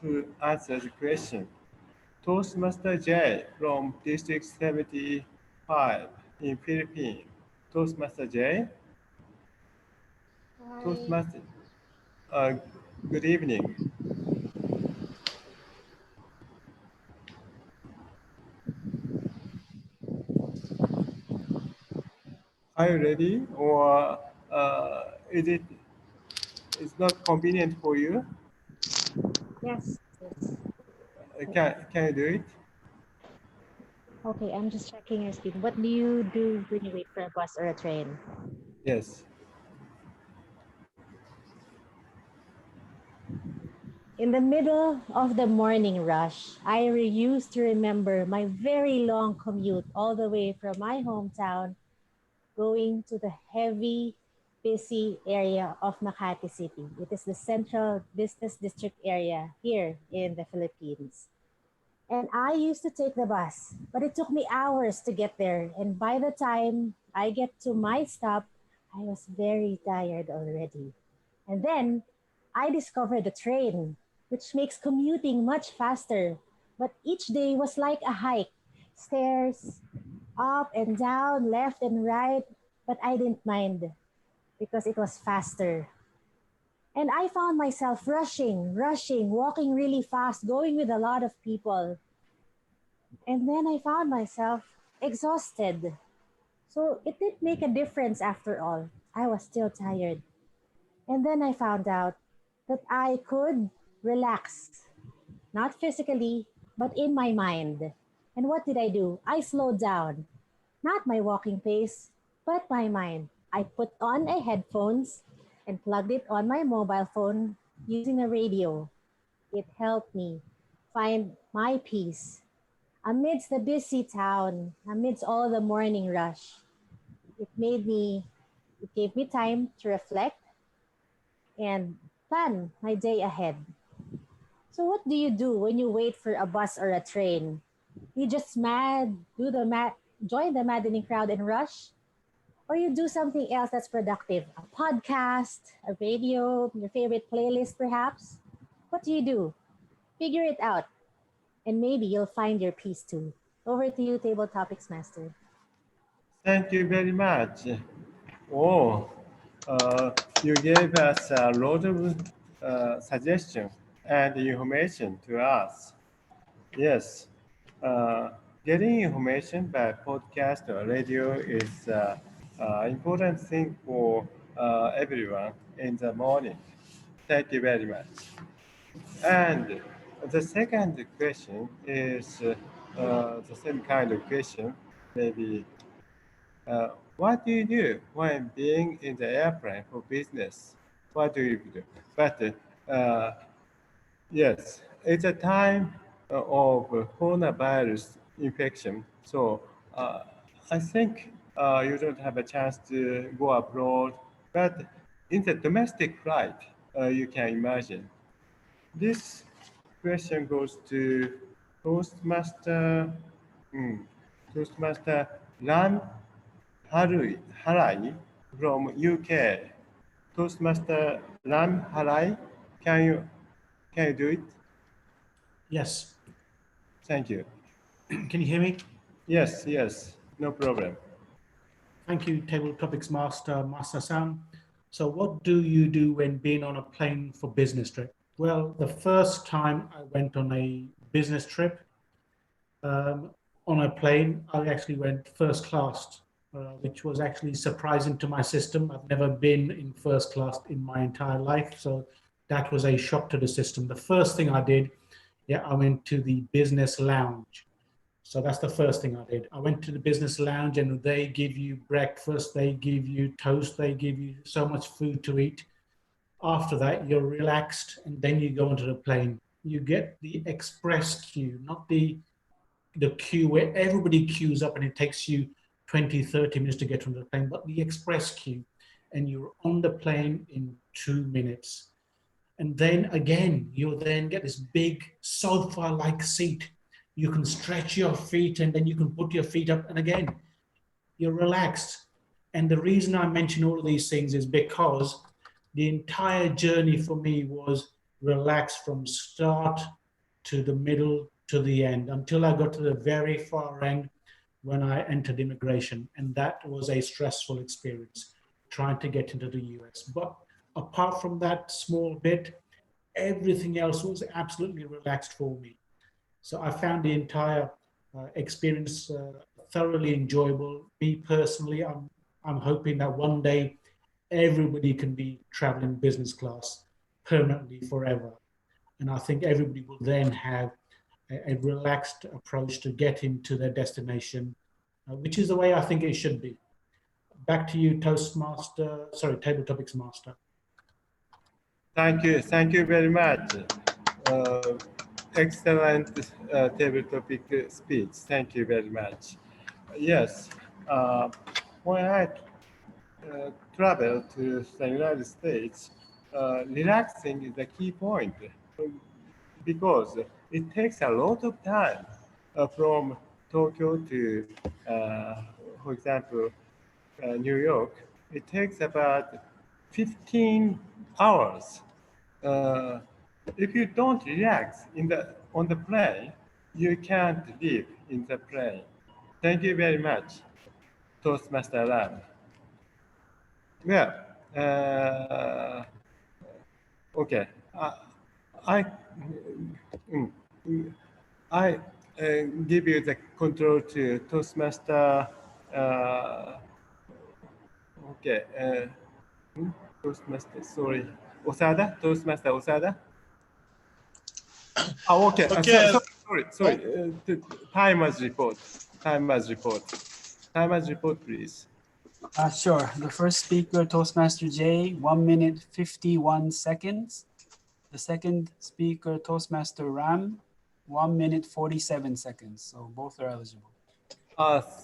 who answers the question. Toastmaster J from District 75 in Philippines. Toastmaster J. Hi. Toastmaster. Good evening. Are you ready, or it's not convenient for you? Yes, yes. Can you do it? Okay, I'm just checking your screen. What do you do when you wait for a bus or a train? Yes. In the middle of the morning rush, I used to remember my very long commute all the way from my hometown going to the heavy, busy area of Makati City. It is the central business district area here in the Philippines. And I used to take the bus, but it took me hours to get there. And by the time I get to my stop, I was very tired already. And then I discovered the train, which makes commuting much faster. But each day was like a hike, stairs, up and down, left and right. But I didn't mind because it was faster. And I found myself rushing, walking really fast, going with a lot of people. And then I found myself exhausted. So it didn't make a difference after all. I was still tired. And then I found out that I could relax, not physically, but in my mind. And what did I do? I slowed down, not my walking pace, but my mind. I put on a headphones and plugged it on my mobile phone using a radio. It helped me find my peace amidst the busy town, amidst all the morning rush. It made me, it gave me time to reflect and plan my day ahead. So what do you do when you wait for a bus or a train? You just join the maddening crowd and rush? Or you do something else that's productive? A podcast, a radio, your favorite playlist perhaps? What do you do? Figure it out, and maybe you'll find your peace too. Over to you, Table Topics Master. Thank you very much. Oh, you gave us a lot of suggestions and information to us. Yes, uh, getting information by podcast or radio is important thing for everyone in the morning. Thank you very much. And the second question is the same kind of question, maybe what do you do when being in the airplane for business? What do you do? But yes, it's a time of coronavirus infection. So I think you don't have a chance to go abroad. But in the domestic flight, you can imagine. This question goes to Toastmaster, hmm, Toastmaster Ram Harai from UK. Toastmaster Ram Harai, can you do it? Yes. Thank you. Can you hear me? Yes, yes, no problem. Thank you, Table Topics Master, Master-san. So what do you do when being on a plane for business trip? Well, the first time I went on a business trip on a plane, I actually went first class, which was actually surprising to my system. I've never been in first class in my entire life, so that was a shock to the system. The first thing I did, I went to the business lounge. So that's the first thing I did. I went to the business lounge and they give you breakfast, they give you toast, they give you so much food to eat. After that, you're relaxed and then you go into the plane. You get the express queue, not the queue where everybody queues up and it takes you 20, 30 minutes to get on the plane, but the express queue. And you're on the plane in 2 minutes. And then again, you then get this big sofa-like seat. You can stretch your feet and then you can put your feet up and again, you're relaxed. And the reason I mention all of these things is because the entire journey for me was relaxed from start to the middle to the end until I got to the very far end when I entered immigration. And that was a stressful experience trying to get into the US. But apart from that small bit, everything else was absolutely relaxed for me. So I found the entire experience thoroughly enjoyable. Me personally, I'm hoping that one day everybody can be traveling business class permanently forever. And I think everybody will then have a relaxed approach to getting to their destination, which is the way I think it should be. Back to you, Table Topics Master. Thank you very much. Excellent table topic speech. Thank you very much. Yes, when I travel to the United States, relaxing is the key point because it takes a lot of time from Tokyo to, for example, New York. It takes about 15 hours. If you don't relax on the plane, you can't live in the plane. Thank you very much, Toastmaster Lab. Well, okay. I I give you the control to Toastmaster. Okay. Toastmaster, sorry. Osada? Toastmaster Osada? Oh, okay. Okay. Sorry. Timers report. Timers report, please. Sure. The first speaker, Toastmaster J, 1 minute 51 seconds. The second speaker, Toastmaster Ram, 1 minute 47 seconds. So both are eligible.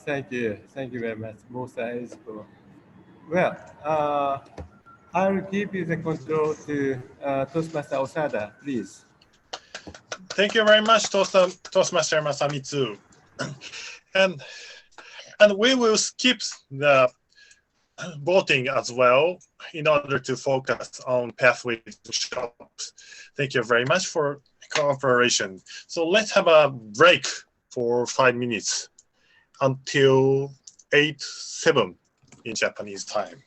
Thank you. Thank you very much. Both are eligible. Well, I'll give you the control to Toastmaster Osada, please. Thank you very much, Toastmaster Masamitsu. And we will skip the voting as well in order to focus on pathway to shops. Thank you very much for cooperation. So let's have a break for 5 minutes until 8:07 in Japanese time.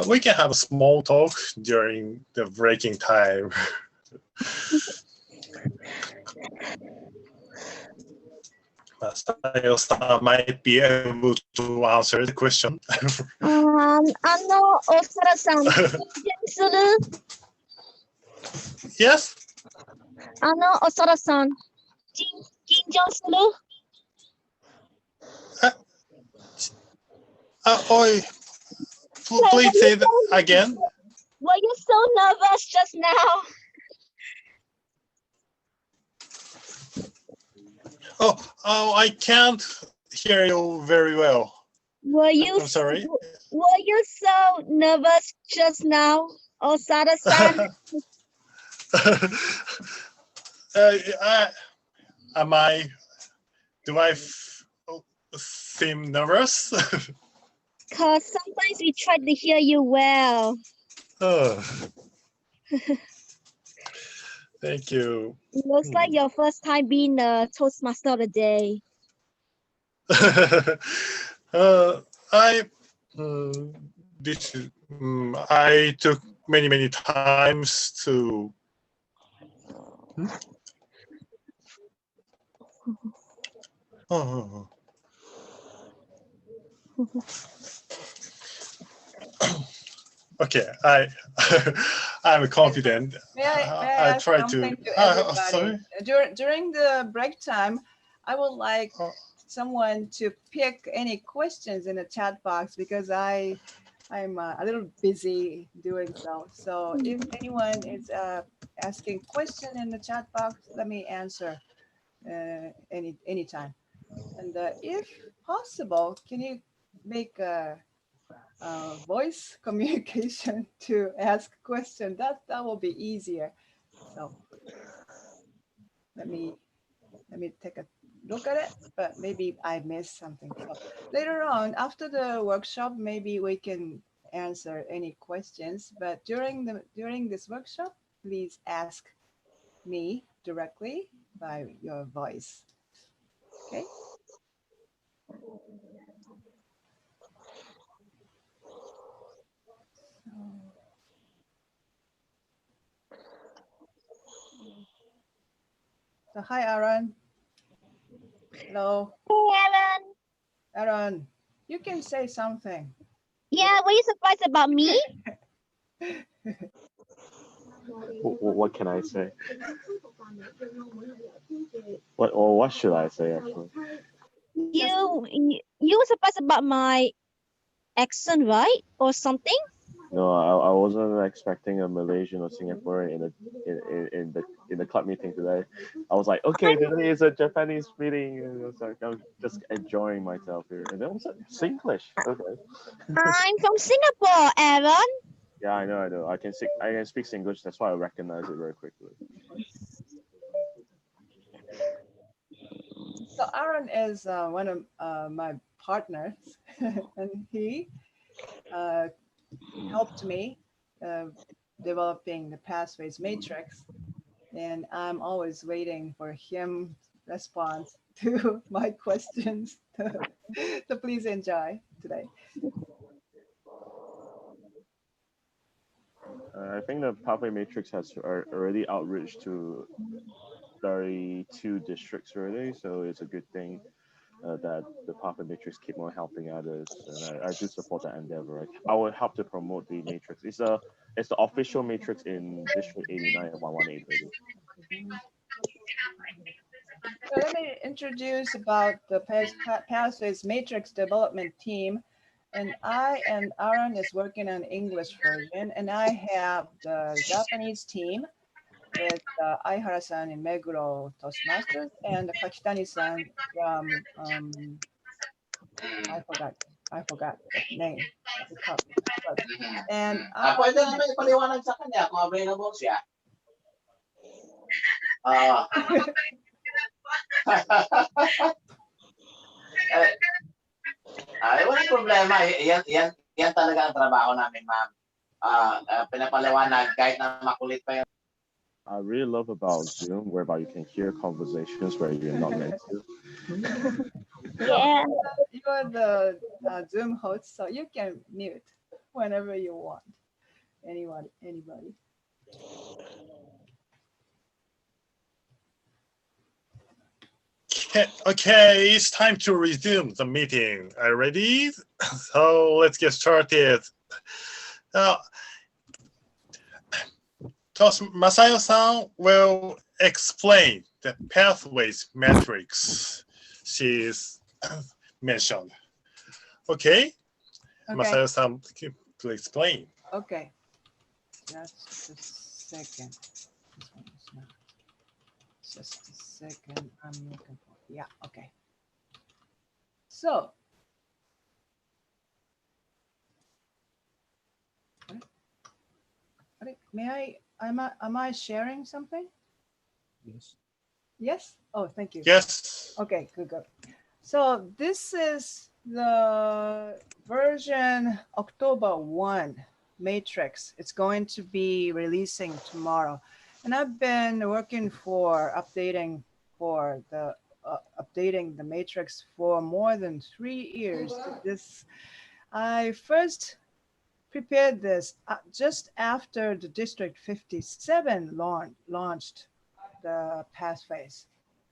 We can have a small talk during the breaking time. Sayo-san might be able to answer the question. おそらさん、緊張する Yes? おそらさん、緊張する Oi, please say that again. Were you so nervous just now? Oh, I can't hear you very well. I'm sorry. Were you so nervous just now, Osada-san? Do I seem nervous? Because sometimes we try to hear you well. Oh. Thank you. It looks like your first time being a Toastmaster of the day. I took many times to. Okay, I'm confident. May I ask try something to. to everybody? Sorry? During the break time, I would like someone to pick any questions in the chat box because I'm a little busy doing so. So if anyone is asking question in the chat box, let me answer anytime. And if possible, can you make a voice communication to ask question? That will be easier. So let me take a look at it, but maybe I missed something. So later on, after the workshop, maybe we can answer any questions. But during this workshop, please ask me directly by your voice. Okay. So hi, Aaron. Hello. Hey, Aaron, you can say something. Yeah, were you surprised about me? What can I say? What should I say actually? You were surprised about my accent, right? Or something? No, I wasn't expecting a Malaysian or Singaporean in the club meeting today. I was like, okay, today is a Japanese meeting, and it's like I'm just enjoying myself here. And then I was like, Singlish, okay. I'm from Singapore, Aaron. Yeah, I know. I can speak English. That's why I recognize it very quickly. So Aaron is one of my partners, and he helped me developing the pathways matrix. And I'm always waiting for him response to my questions. So please enjoy today. I think the pathway matrix has already outreached to 32 districts already, so it's a good thing that the pathway matrix keep on helping others, and I do support that endeavor. I will help to promote the matrix. It's the official matrix in District 89 and 118. So let me introduce about the pathways matrix development team. And I and Aaron is working on English version, and I have the Japanese team with Aihara-san in Meguro Toastmasters and Kakitani-san from I forgot the name of the club. And Pwede naman ipaliwanag sa kanya kung available siya. Walang problema. Yan talaga ang trabaho namin, ma'am. Pinapaliwanag kahit na makulit pa yun. I really love about Zoom, whereby you can hear conversations where you're not meant to. Yeah. You are the Zoom host, so you can mute whenever you want. Anybody. Okay, it's time to resume the meeting. Are you ready? So let's get started. Masayo-san will explain the pathways matrix she's mentioned. Okay? Masayo-san, please explain. Okay. Just a second. Just a second. I'm looking for. Yeah. Okay. So. Am I sharing something? Yes. Yes? Oh, thank you. Yes. Okay, good. So this is the version October 1 matrix. It's going to be releasing tomorrow. And I've been working for updating the matrix for more than 3 years. I first prepared this just after the District 57 launched the pathways.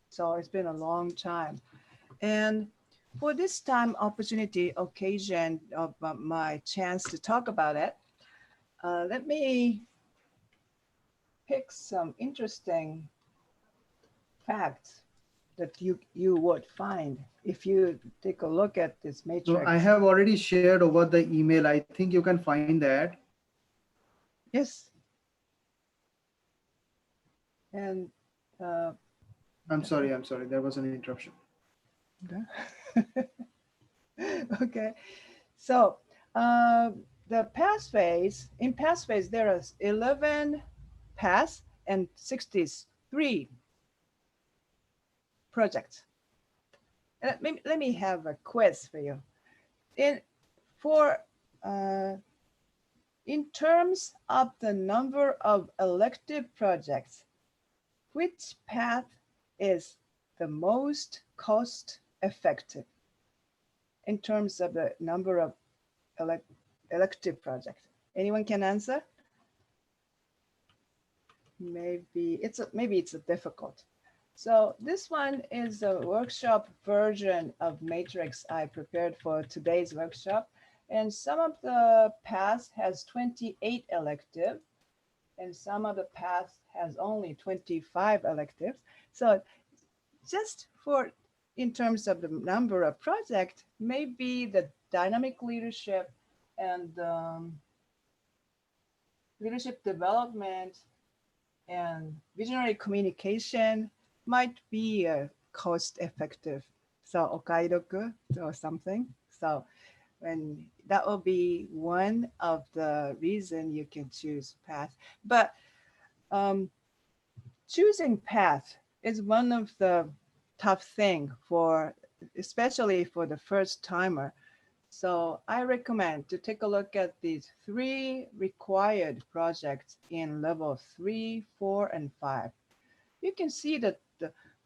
So it's been a long time. And for this time occasion of my chance to talk about it, let me pick some interesting facts that you would find if you take a look at this matrix. So I have already shared over the email. I think you can find that. Yes. And I'm sorry. There was an interruption. Okay. So the pathways, in pathways, there are 11 paths and 63 projects. Let me have a quiz for you. In terms of the number of elective projects, which path is the most cost effective? in terms of the number of elective projects? Anyone can answer? Maybe it's difficult. So this one is a workshop version of matrix I prepared for today's workshop. And some of the paths has 28 elective, and some of the paths has only 25 electives. So just for in terms of the number of projects, maybe the dynamic leadership and leadership development and visionary communication might be cost effective. So okaidoku or something. So when that will be one of the reason you can choose path. But choosing path is one of the tough thing for, especially for the first timer. So I recommend to take a look at these 3 required projects in level 3, 4, and 5. You can see that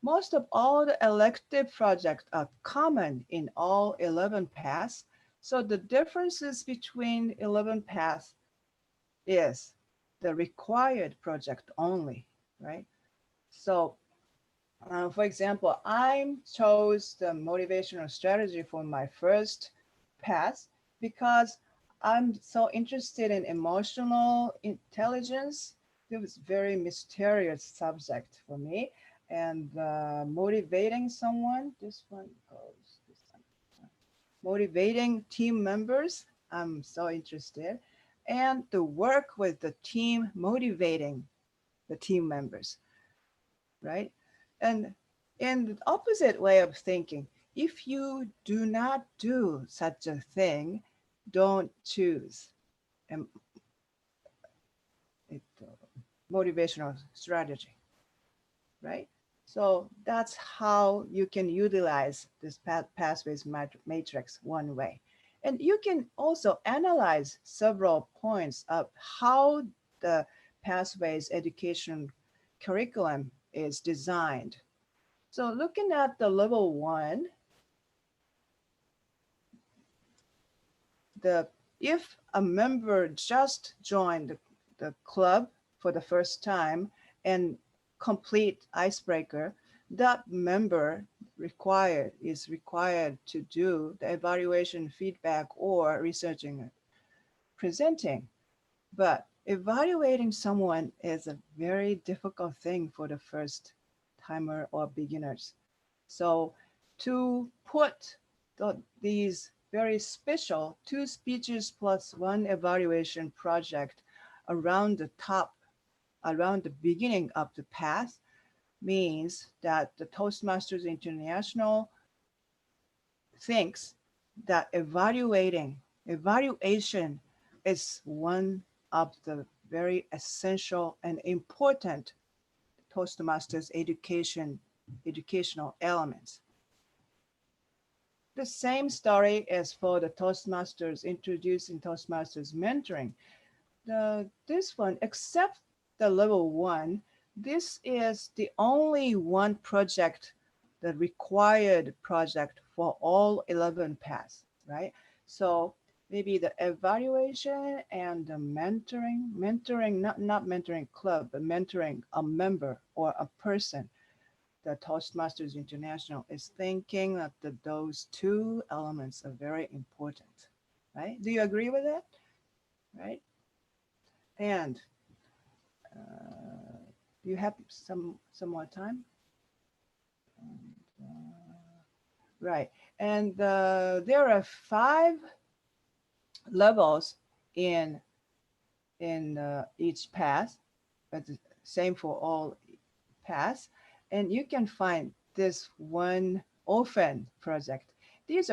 most of all the elective projects are common in all 11 paths. So the differences between 11 paths is the required project only, right? So for example, I chose the motivational strategy for my first path because I'm so interested in emotional intelligence. It was very mysterious subject for me. And motivating someone, this one goes, this one. Motivating team members, I'm so interested. And the work with the team, motivating the team members, right? And in the opposite way of thinking, if you do not do such a thing, don't choose motivational strategy, right? So that's how you can utilize this pathways matrix one way. And you can also analyze several points of how the pathways education curriculum is designed. So looking at the level 1, if a member just joined the club for the first time and complete icebreaker, that member is required to do the evaluation, feedback, or researching, presenting. But evaluating someone is a very difficult thing for the first timer or beginners. So to put these very special 2 speeches plus 1 evaluation project around the beginning of the path means that the Toastmasters International thinks that evaluation is one of the very essential and important Toastmasters educational elements. The same story is for the Toastmasters, introducing Toastmasters mentoring. This one, except the level 1, this is the only one project, the required project for all 11 paths, right? So maybe the evaluation and the mentoring, not mentoring club, but mentoring a member or a person. The Toastmasters International is thinking that those 2 elements are very important, right? Do you agree with that, right? And you have some more time? Right, and there are 5 levels in each path, but the same for all paths. And you can find this one orphan project. This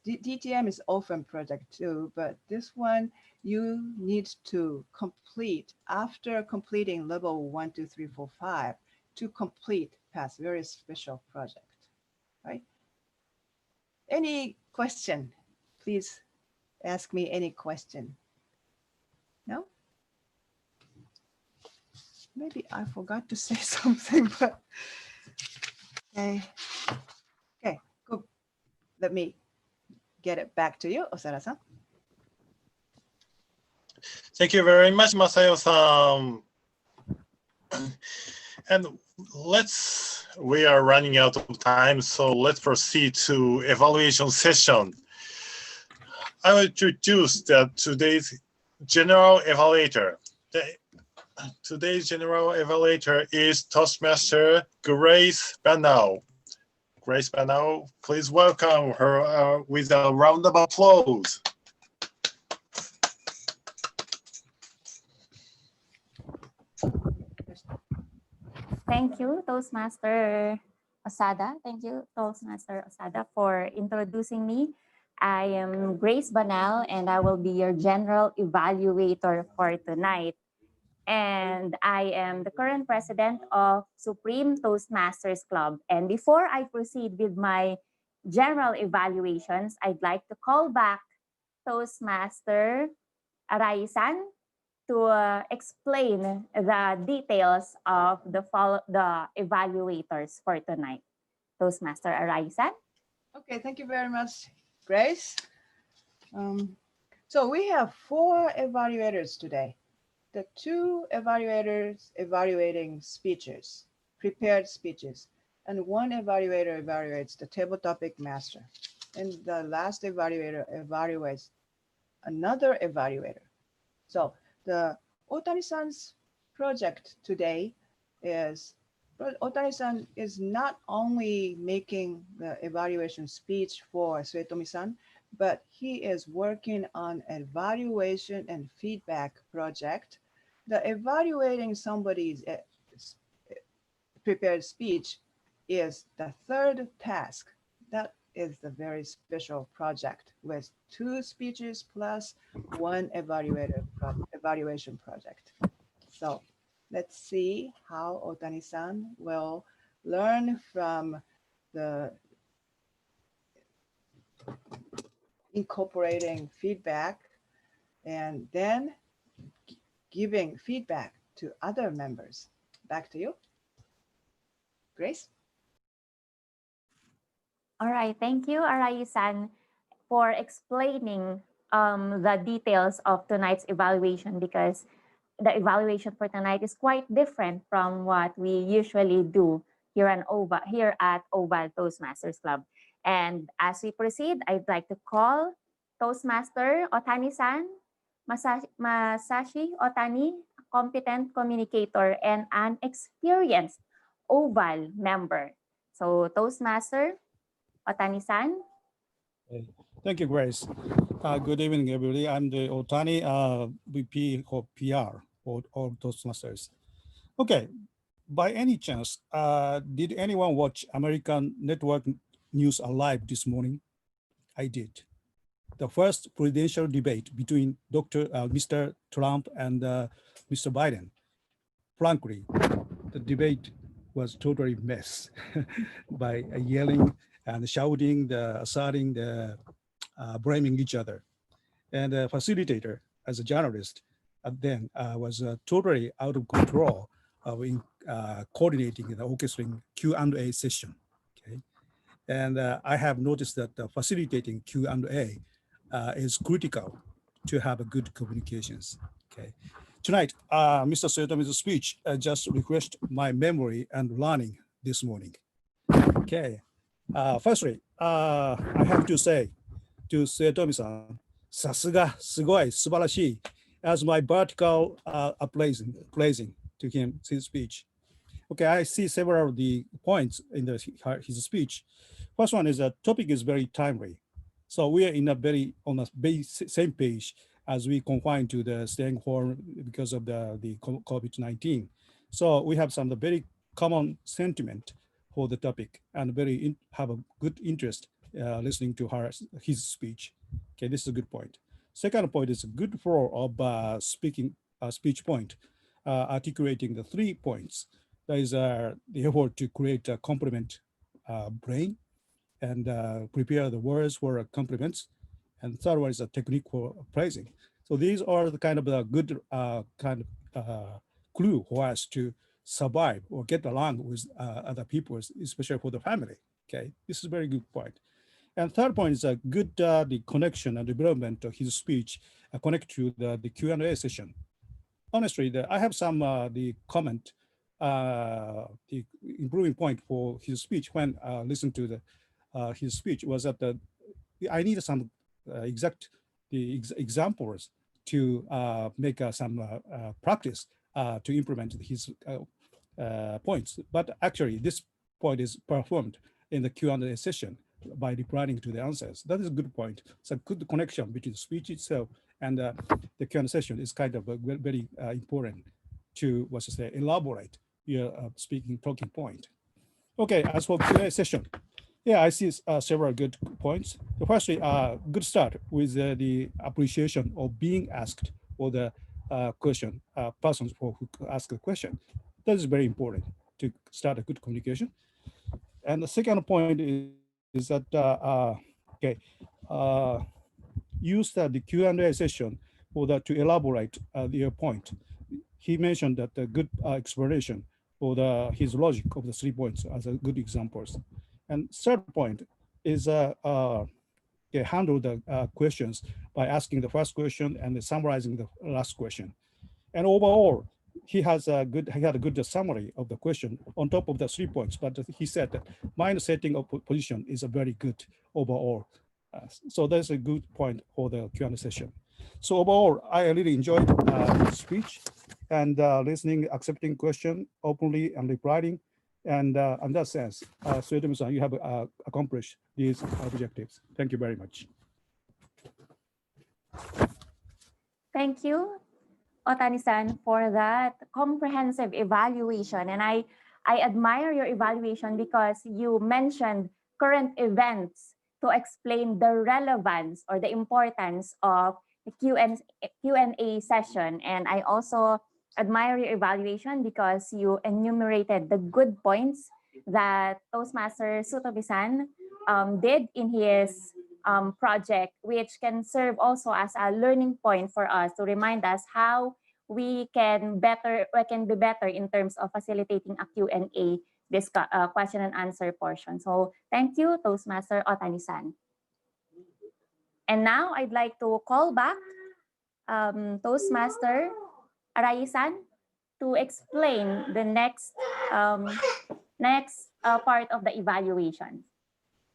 DTM is orphan project too, but this one you need to complete after completing level 1, 2, 3, 4, 5 to complete path, very special project, right? Any question? Please ask me any question. No? Maybe I forgot to say something, but okay. Okay, good. Let me get it back to you, Osara-san. Thank you very much, Masayo-san. And we are running out of time, so let's proceed to evaluation session. I will introduce today's general evaluator. Today's general evaluator is Toastmaster Grace Banau. Grace Banau, please welcome her with a round of applause. Thank you, Toastmaster Osada. Thank you, Toastmaster Osada, for introducing me. I am Grace Banal, and I will be your general evaluator for tonight. And I am the current president of Supreme Toastmasters Club. And before I proceed with my general evaluations, I'd like to call back Toastmaster Arai-san to explain the details of the evaluators for tonight. Toastmaster Arai-san. Okay, thank you very much, Grace. So we have 4 evaluators today. The 2 evaluators evaluating speeches, prepared speeches, and 1 evaluator evaluates the table topic master. And the last evaluator evaluates another evaluator. So the Otani-san's project today is, Otani-san is not only making the evaluation speech for Suetomi-san, but he is working on evaluation and feedback project. The evaluating somebody's prepared speech is the 3rd task. That is the very special project with 2 speeches plus 1 evaluation project. So let's see how Otani-san will learn from the incorporating feedback and then giving feedback to other members. Back to you, Grace. All right, thank you, Arai-san, for explaining the details of tonight's evaluation, because the evaluation for tonight is quite different from what we usually do here at OVAL Toastmasters Club. And as we proceed, I'd like to call Toastmaster Otani-san, Masashi Otani, a competent communicator and an experienced OVAL member. So Toastmaster Otani-san. Thank you, Grace. Good evening, everybody. I'm the Otani VP of PR for all Toastmasters. Okay, by any chance, did anyone watch American Network News Alive this morning? I did. The first presidential debate between Mr. Trump and Mr. Biden. Frankly, the debate was totally mess by yelling and shouting, asserting, blaming each other. And the facilitator, as a journalist, then was totally out of control in coordinating and orchestrating Q&A session. Okay, and I have noticed that facilitating Q&A is critical to have a good communications. Okay, tonight, Mr. Suetomi's speech just refreshed my memory and learning this morning. Okay, firstly, I have to say to Suetomi-san, さすが、すごい、素晴らしい, as my vertical praising to him, his speech. Okay, I see several of the points in his speech. First one is that topic is very timely. So we are on the same page as we confine to the staying home because of the COVID-19. So we have some very common sentiment for the topic and have a good interest listening to his speech. Okay, this is a good point. Second point is a good flow of speech point, articulating the 3 points. That is the effort to create a compliment brain and prepare the words for compliments. And third one is a technique for praising. So these are the kind of a good clue for us to survive or get along with other people, especially for the family. Okay, this is a very good point. And third point is a good the connection and development of his speech connect to the Q&A session. Honestly, I have some the comment, the improving point for his speech when listen to his speech was that I need some examples to make some practice to implement his points. But actually, this point is performed in the Q&A session by replying to the answers. That is a good point. It's a good connection between the speech itself and the Q&A session is kind of very important to, what to say, elaborate your talking point. Okay, as for Q&A session, yeah, I see several good points. The first, good start with the appreciation of being asked or the question, persons who ask the question. That is very important to start a good communication. And the second point is that, use the Q&A session to elaborate your point. He mentioned that the good explanation for his logic of the 3 points as a good examples. And third point is handle the questions by asking the first question and summarizing the last question. And overall, he had a good summary of the question on top of the 3 points. But he said that mind setting of position is a very good overall. So that's a good point for the Q&A session. So overall, I really enjoyed his speech and listening, accepting question openly and replying. And in that sense, Suetemu-san, you have accomplished these objectives. Thank you very much. Thank you, Otani-san, for that comprehensive evaluation. And I admire your evaluation because you mentioned current events to explain the relevance or the importance of the Q&A session. And I also admire your evaluation because you enumerated the good points that Toastmaster Sutobi-san did in his project, which can serve also as a learning point for us to remind us how we can be better in terms of facilitating a Q&A, this question and answer portion. So thank you, Toastmaster Otani-san. And now I'd like to call back Toastmaster Arai-san to explain the next part of the evaluation.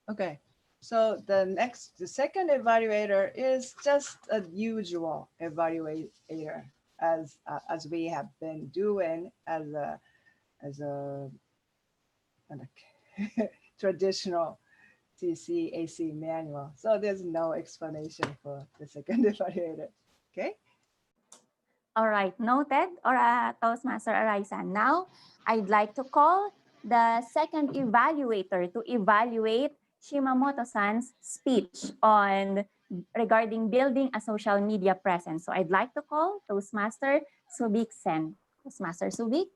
Okay, so the second evaluator is just a usual evaluator as we have been doing as a traditional TC/AC manual. So there's no explanation for the second evaluator. Okay. All right, noted, or Toastmaster Arai-san. Now, I'd like to call the second evaluator to evaluate Shimamoto-san's speech regarding building a social media presence. So I'd like to call Toastmaster Subik-sen. Toastmaster Subik.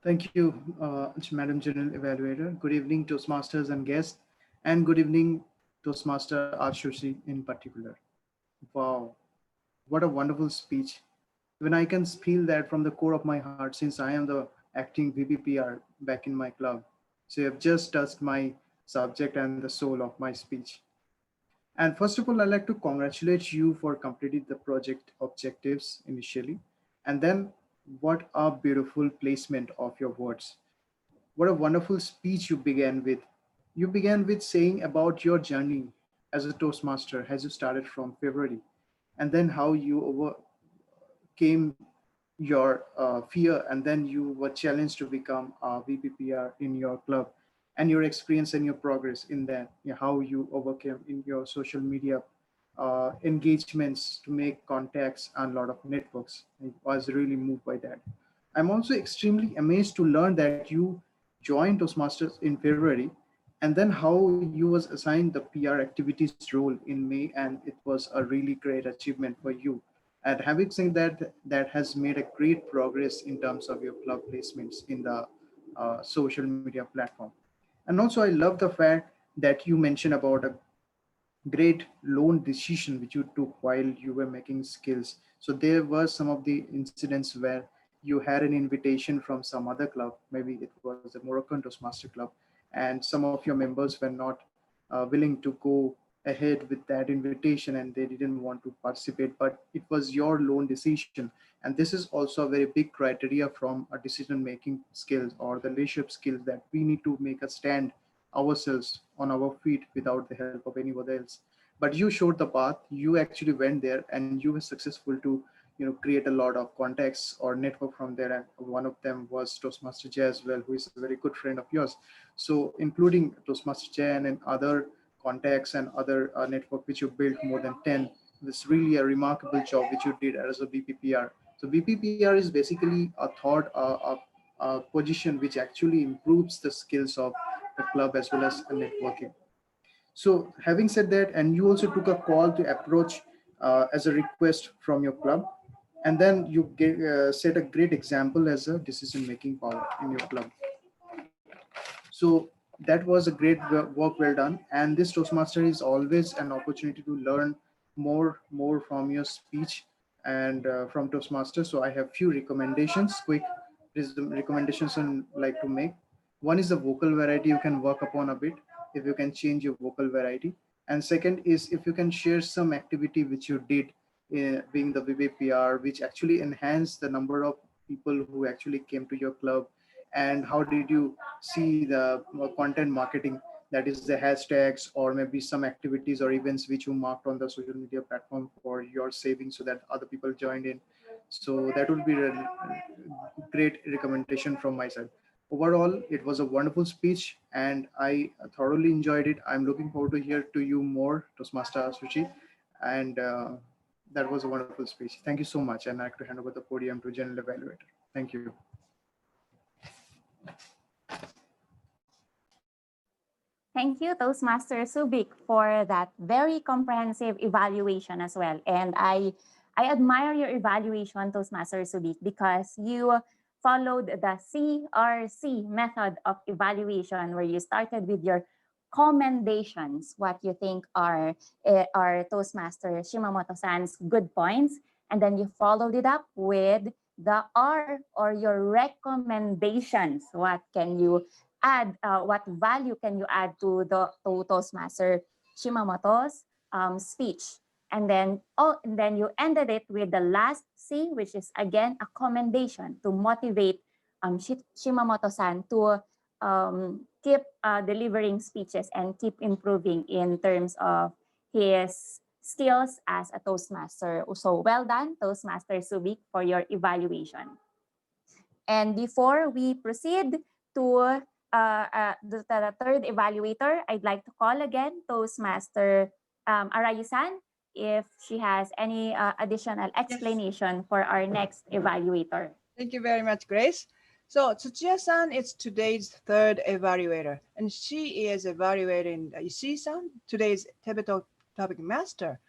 Thank you, Madam General Evaluator. Good evening, Toastmasters and guests, and good evening, Toastmaster Ashushi in particular. Wow, what a wonderful speech. When I can feel that from the core of my heart, since I am the acting VPPR back in my club. So you have just touched my subject and the soul of my speech. And first of all, I'd like to congratulate you for completing the project objectives initially. And then what a beautiful placement of your words. What a wonderful speech you began with. You began with saying about your journey as a Toastmaster, as you started from February, and then how you overcame your fear, and then you were challenged to become a VPPR in your club, and your experience and your progress in that, how you overcame in your social media engagements to make contacts and a lot of networks. I was really moved by that. I'm also extremely amazed to learn that you joined Toastmasters in February, and then how you was assigned the PR activities role in May, and it was a really great achievement for you. And having said that, that has made a great progress in terms of your club placements in the social media platform. And also I love the fact that you mentioned about a great loan decision which you took while you were making skills. So there were some of the incidents where you had an invitation from some other club, maybe it was the Moroccan Toastmaster Club, and some of your members were not willing to go ahead with that invitation and they didn't want to participate, but it was your lone decision. And this is also a very big criteria from a decision making skills or the leadership skills, that we need to make a stand ourselves on our feet without the help of anybody else. But you showed the path, you actually went there and you were successful to create a lot of contacts or network from there, and one of them was Toastmaster Jay as well, who is a very good friend of yours. So including Toastmaster Jay and other contacts and other network which you built, more than 10, it's really a remarkable job which you did as a BPPR. So BPPR is basically a thought, a position which actually improves the skills of the club as well as networking. So having said that, and you also took a call to approach as a request from your club, and then you set a great example as a decision-making power in your club. So that was a great work well done. And this Toastmaster is always an opportunity to learn more from your speech and from Toastmasters. So I have few recommendations, quick recommendations I like to make. One is the vocal variety you can work upon a bit, if you can change your vocal variety. And second is if you can share some activity which you did being the VBPR, which actually enhanced the number of people who actually came to your club, and how did you see the content marketing, that is the hashtags or maybe some activities or events which you marked on the social media platform for your savings so that other people joined in. So that would be a great recommendation from my side. Overall, it was a wonderful speech and I thoroughly enjoyed it. I'm looking forward to hear to you more, Toastmaster Suchi. And that was a wonderful speech. Thank you so much. And I'd like to hand over the podium to General Evaluator. Thank you. Thank you, Toastmaster Subik, for that very comprehensive evaluation as well. And I admire your evaluation, Toastmaster Subik, because you followed the CRC method of evaluation, where you started with your commendations, what you think are Toastmaster Shimamoto-san's good points, and then you followed it up with the R, or your recommendations. What can you add, what value can you add to Toastmaster Shimamoto's speech? And then you ended it with the last C, which is again a commendation to motivate Shimamoto-san to keep delivering speeches and keep improving in terms of his skills as a Toastmaster. So well done, Toastmaster Subik, for your evaluation. And before we proceed to the third evaluator, I'd like to call again Toastmaster Arayu-san if she has any additional explanation for our next evaluator. Thank you very much, Grace. So Tsuchiya-san is today's third evaluator, and she is evaluating Ishii-san, today's tabletop topic master.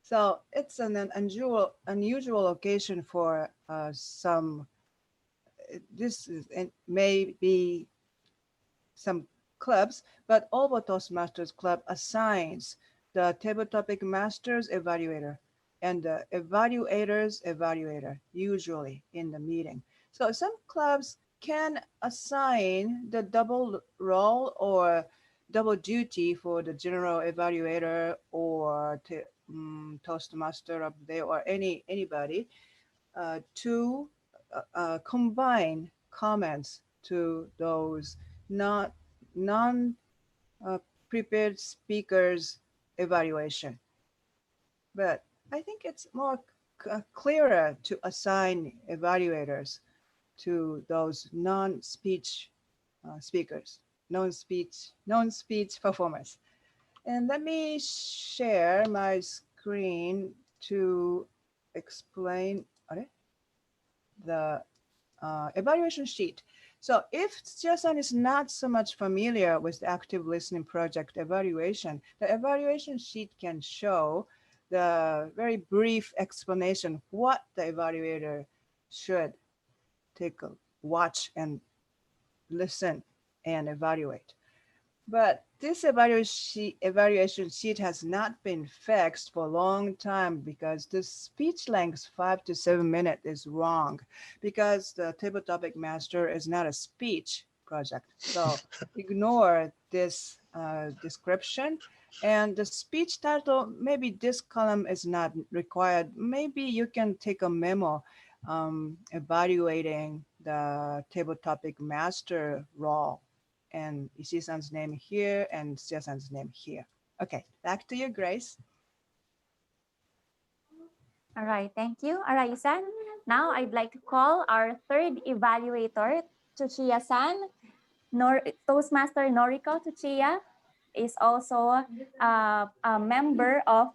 So it's an unusual occasion for some. This is, and may be some clubs, but Obo Toastmasters Club assigns the table topic masters evaluator and the evaluator's evaluator, usually in the meeting. So some clubs can assign the double role or double duty for the general evaluator or Toastmaster of the day or anybody to combine comments to those non-prepared speakers evaluation. But I think it's more clearer to assign evaluators to those non-speech speakers, non-speech performers. And let me share my screen to explain the evaluation sheet. So if Tsuchiya-san is not so much familiar with the active listening project evaluation, the evaluation sheet can show the very brief explanation what the evaluator should take a watch and listen and evaluate. But this evaluation sheet has not been fixed for a long time because the speech length 5 to 7 minutes is wrong because the table topic master is not a speech project. So ignore this description. And the speech title, maybe this column is not required. Maybe you can take a memo evaluating the table topic master role and Ishii-san's name here and Sia-san's name here. Okay, back to you, Grace. All right, thank you, Arai-san. Now I'd like to call our third evaluator, Tsuchiya-san. Toastmaster Noriko Tsuchiya is also a member of,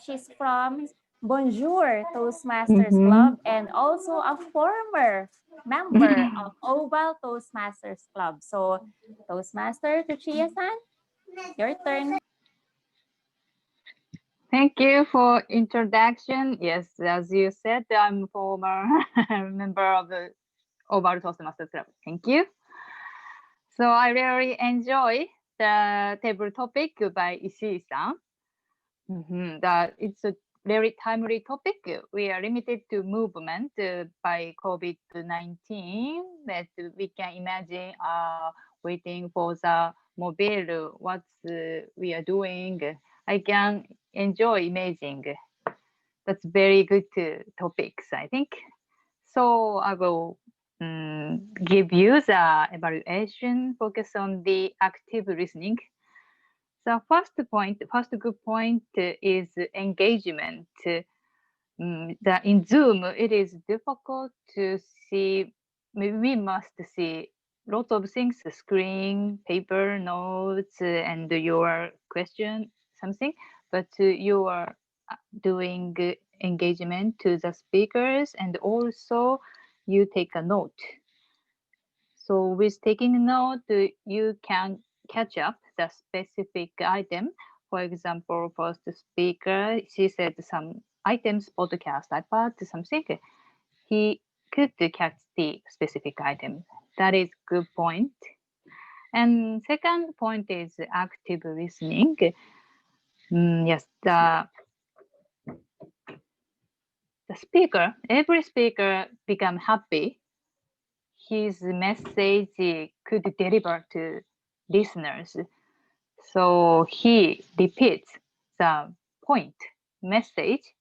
she's from Bonjour Toastmasters Club and also a former member of Oval Toastmasters Club. So Toastmaster Tsuchiya-san, your turn. Thank you for introduction. Yes, as you said, I'm former member of the Oval Toastmasters Club. Thank you. So I really enjoy the table topic by Ishii-san. It's a very timely topic. We are limited to movement by COVID-19, that we can imagine waiting for the mobile, what we are doing. I can enjoy imaging. That's very good topics, I think. So I will give you the evaluation, focus on the active listening. The first good point is engagement. In Zoom, it is difficult to see, we must see lots of things, the screen, paper, notes, and your question, something, but you are doing engagement to the speakers and also you take a note. So with taking a note, you can catch up the specific item. For example, first speaker, she said some items, podcast, iPad, something. He could catch the specific item. That is good point. And second point is active listening. Yes, the speaker, every speaker become happy. His message could deliver to listeners. So he repeats the point message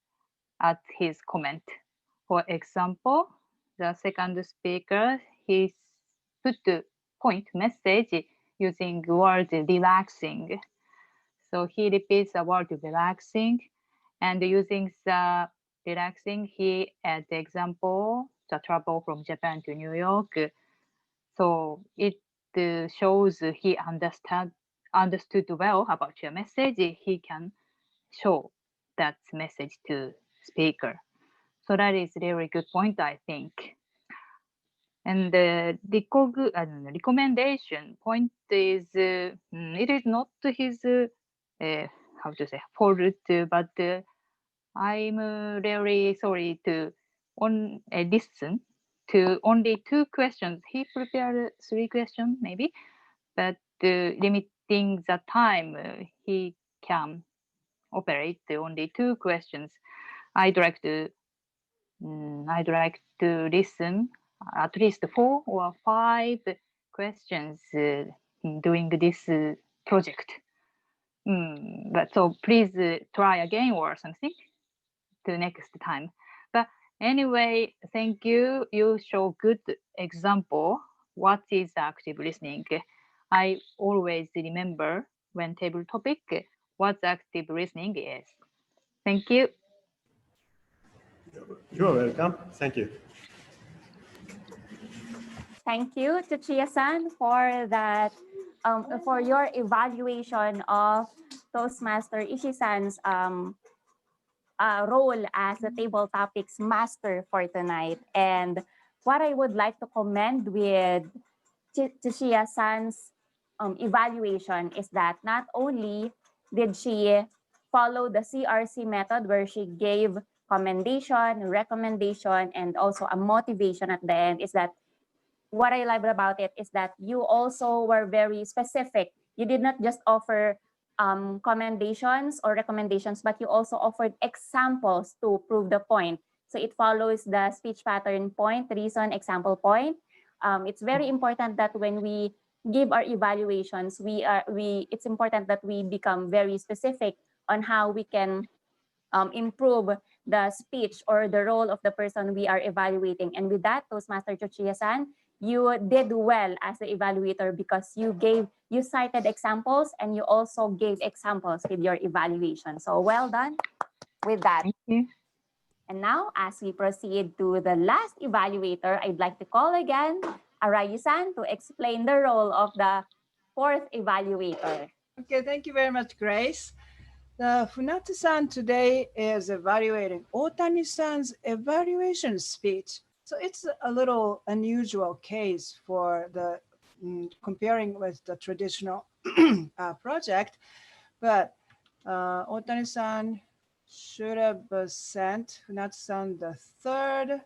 at his comment. For example, the second speaker, he put the point message using word relaxing. So he repeats the word relaxing and using the relaxing, he adds the example, the travel from Japan to New York. So it shows he understood well about your message. He can show that message to speaker. So that is really good point, I think. And the recommendation point is it is not his how to say fault, but I'm really sorry to listen to only 2 questions. He prepared 3 questions maybe, but limiting the time he can operate only 2 questions. I'd like to listen at least 4 or 5 questions during this project. But so please try again or something to next time. But anyway, thank you. You show good example. What is active listening? I always remember when table topic what active listening is. Thank you. You're welcome. Thank you. Thank you, Tsuchiya-san, for that, for your evaluation of Toastmaster Ishii-san's role as the table topics master for tonight. And what I would like to commend with Tsuchiya-san's evaluation is that not only did she follow the CRC method where she gave commendation, recommendation, and also a motivation at the end, is that what I love about it is that you also were very specific you did not just offer commendations or recommendations, but you also offered examples to prove the point. So it follows the speech pattern: point, reason, example, point. It's very important that when we give our evaluations, it's important that we become very specific on how we can improve the speech or the role of the person we are evaluating. And with that, Toastmaster Chochia-san, you did well as the evaluator because you cited examples and you also gave examples with your evaluation. So well done with that. Thank you. And now, as we proceed to the last evaluator, I'd like to call again Arayu-san to explain the role of the fourth evaluator. Okay, thank you very much, Grace. Funatsu-san today is evaluating Otani-san's evaluation speech. So it's a little unusual case for the comparing with the traditional project, but Otani-san should have sent Funatsu-san the third,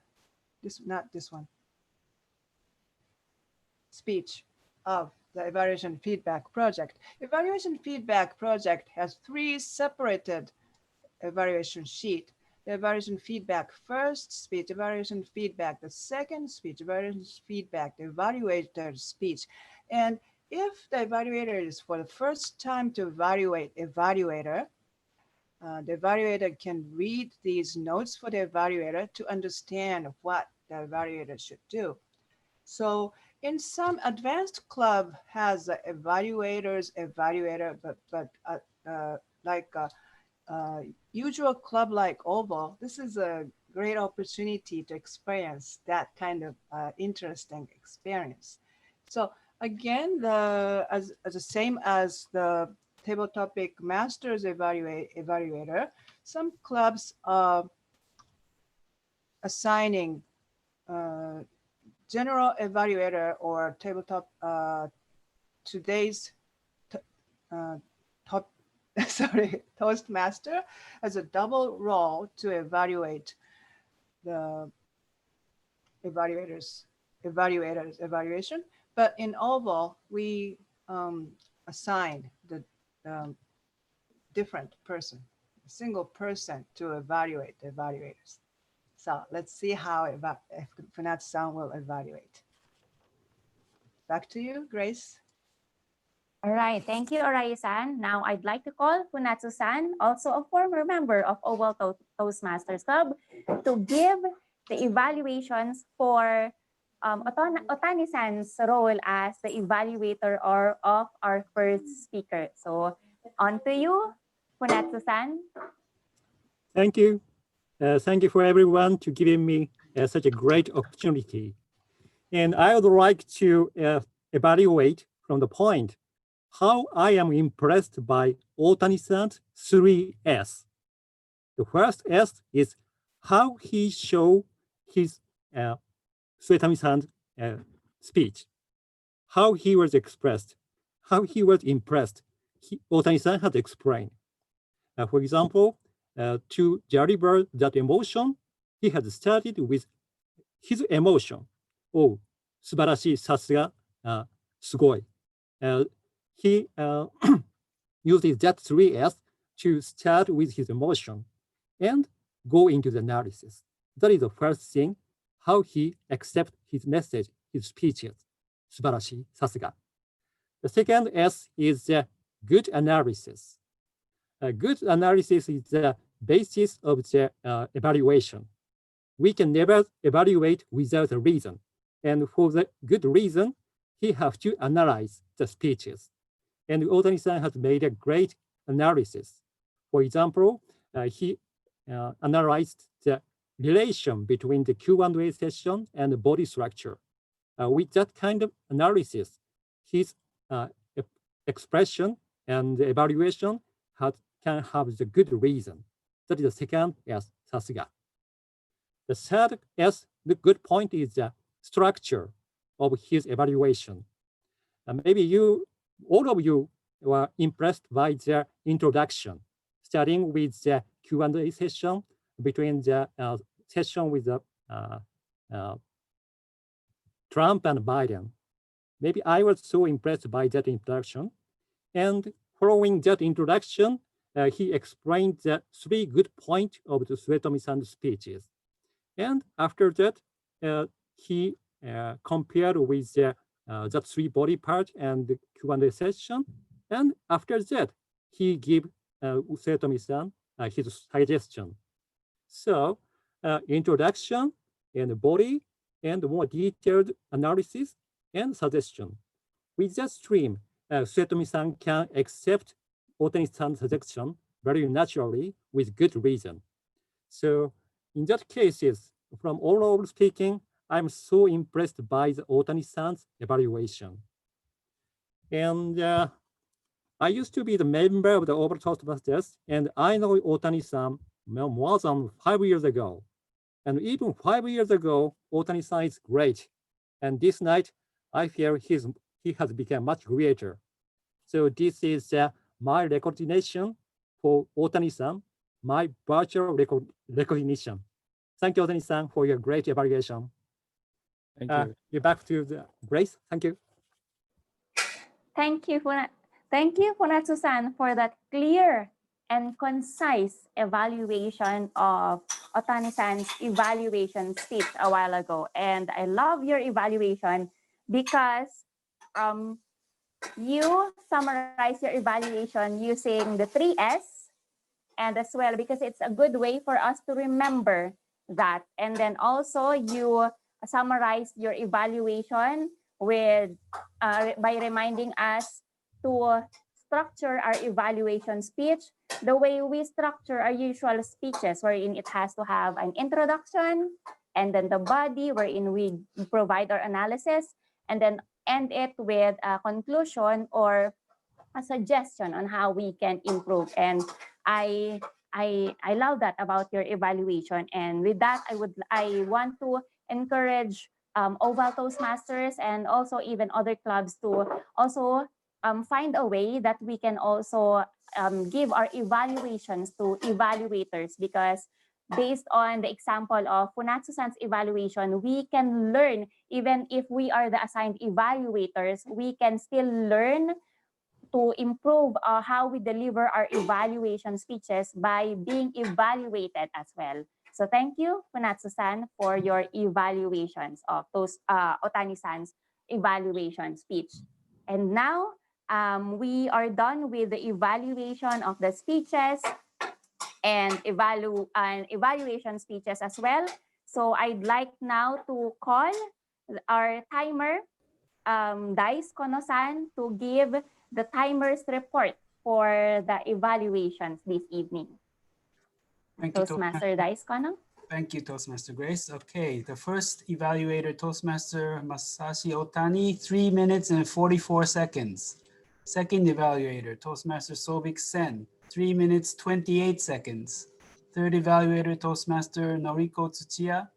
not this one, speech of the evaluation feedback project. Evaluation feedback project has 3 separated evaluation sheet. The evaluation feedback first speech, evaluation feedback the second speech, evaluation feedback the evaluator's speech. And if the evaluator is for the first time to evaluate evaluator, the evaluator can read these notes for the evaluator to understand what the evaluator should do. So in some advanced club has evaluators, evaluator, but like usual club like Oval, this is a great opportunity to experience that kind of interesting experience. So again, as the same as the table topic masters evaluator, some clubs are assigning general evaluator or tabletop today's top Toastmaster as a double role to evaluate the evaluators evaluation. But in Oval, we assign the different person, a single person to evaluate the evaluators. So let's see how Funatsu-san will evaluate. Back to you, Grace. All right, thank you, Arayu-san. Now I'd like to call Funatsu-san, also a former member of Oval Toastmasters Club, to give the evaluations for Otani-san's role as the evaluator of our first speaker. So on to you, Funatsu-san. Thank you. Thank you for everyone to giving me such a great opportunity. And I would like to evaluate from the point how I am impressed by Otani-san's 3 S. The first S is how he showed his Suetami-san's speech, how he was expressed, how he was impressed. Otani-san has explained. For example, to deliver that emotion, he has started with his emotion. Oh, 素晴らしい、さすが、すごい。He uses that 3S to start with his emotion and go into the analysis. That is the first thing, how he accepts his message, his speeches. 素晴らしい、さすが。The second S is good analysis. Good analysis is the basis of the evaluation. We can never evaluate without a reason. And for the good reason, he has to analyze the speeches. And Otani-san has made a great analysis. For example, he analyzed the relation between the Q&A session and the body structure. With that kind of analysis, his expression and evaluation can have the good reason. That is the second S, さすが. The third S, the good point is the structure of his evaluation. Maybe all of you were impressed by the introduction, starting with the Q&A session between the session with the Trump and Biden. Maybe I was so impressed by that introduction. And following that introduction, he explained the 3 good points of the Suetomi-san's speeches. And after that, he compared with the 3 body part and the Q&A session. And after that, he gave Suetomi-san his suggestion. So introduction and body and more detailed analysis and suggestion. With that stream, Suetomi-san can accept Otani-san's suggestion very naturally with good reason. So in that cases, from overall speaking, I'm so impressed by the Otani-san's evaluation. And I used to be the member of the Overall Toastmasters, and I know Otani-san more than 5 years ago. And even 5 years ago, Otani-san is great. And this night, I feel he has become much greater. So this is my recognition for Otani-san, my virtual recognition. Thank you, Otani-san, for your great evaluation. Thank you. You're back to the Grace. Thank you. Thank you, Funatsu-san, for that clear and concise evaluation of Otani-san's evaluation speech a while ago. And I love your evaluation because you summarize your evaluation using the 3S, and as well because it's a good way for us to remember that. And then also you summarize your evaluation with by reminding us to structure our evaluation speech the way we structure our usual speeches, wherein it has to have an introduction and then the body wherein we provide our analysis, and then end it with a conclusion or a suggestion on how we can improve. And I love that about your evaluation. And with that, I want to encourage Oval Toastmasters and also even other clubs to also find a way that we can also give our evaluations to evaluators, because based on the example of Funatsu-san's evaluation, we can learn. Even if we are the assigned evaluators, we can still learn to improve how we deliver our evaluation speeches by being evaluated as well. So thank you, Funatsu-san, for your evaluations of those Otani-san's evaluation speech. And now we are done with the evaluation of the speeches and evaluation speeches as well. So I'd like now to call our timer, Dice Kono-san, to give the timer's report for the evaluations this evening. Thank you, Toastmaster Dice Kono. Thank you, Toastmaster Grace. Okay, the first evaluator, Toastmaster Masashi Otani, 3 minutes and 44 seconds. Second evaluator, Toastmaster Sobik Sen, 3 minutes, 28 seconds. Third evaluator, Toastmaster Noriko Tsuchiya,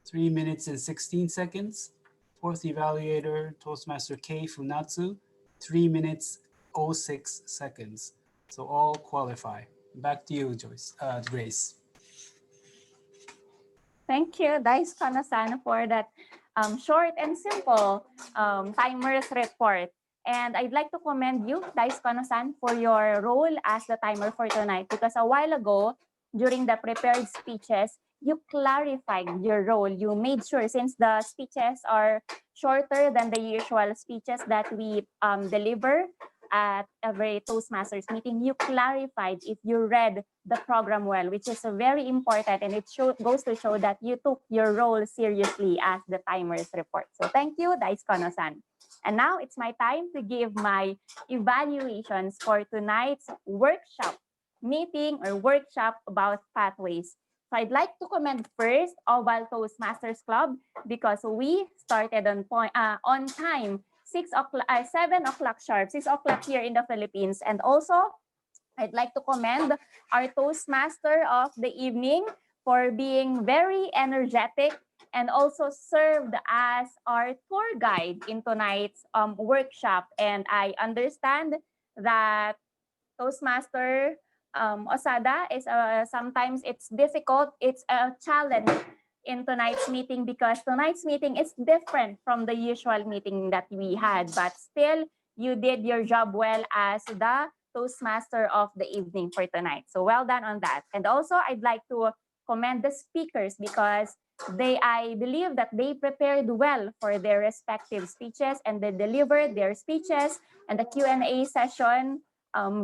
3 minutes and 16 seconds. Fourth evaluator, Toastmaster Kei Funatsu, 3 minutes, 06 seconds. So all qualify. Back to you, Grace. Thank you, Dice Kono-san, for that short and simple timer's report. And I'd like to commend you, Dice Kono-san, for your role as the timer for tonight, because a while ago, during the prepared speeches, you clarified your role. You made sure, since the speeches are shorter than the usual speeches that we deliver at every Toastmasters meeting, you clarified if you read the program well, which is very important, and it goes to show that you took your role seriously as the timer's report. So thank you, Dice Kono-san. And now it's my time to give my evaluations for tonight's workshop meeting or workshop about pathways. So I'd like to commend first Oval Toastmasters Club, because we started on time, 7 o'clock sharp, 6 o'clock here in the Philippines. And also, I'd like to commend our Toastmaster of the evening for being very energetic and also served as our tour guide in tonight's workshop. And I understand that Toastmaster Osada is sometimes it's difficult, it's a challenge in tonight's meeting, because tonight's meeting is different from the usual meeting that we had, but still you did your job well as the Toastmaster of the evening for tonight. So well done on that. And also, I'd like to commend the speakers because I believe that they prepared well for their respective speeches and they delivered their speeches and the Q&A session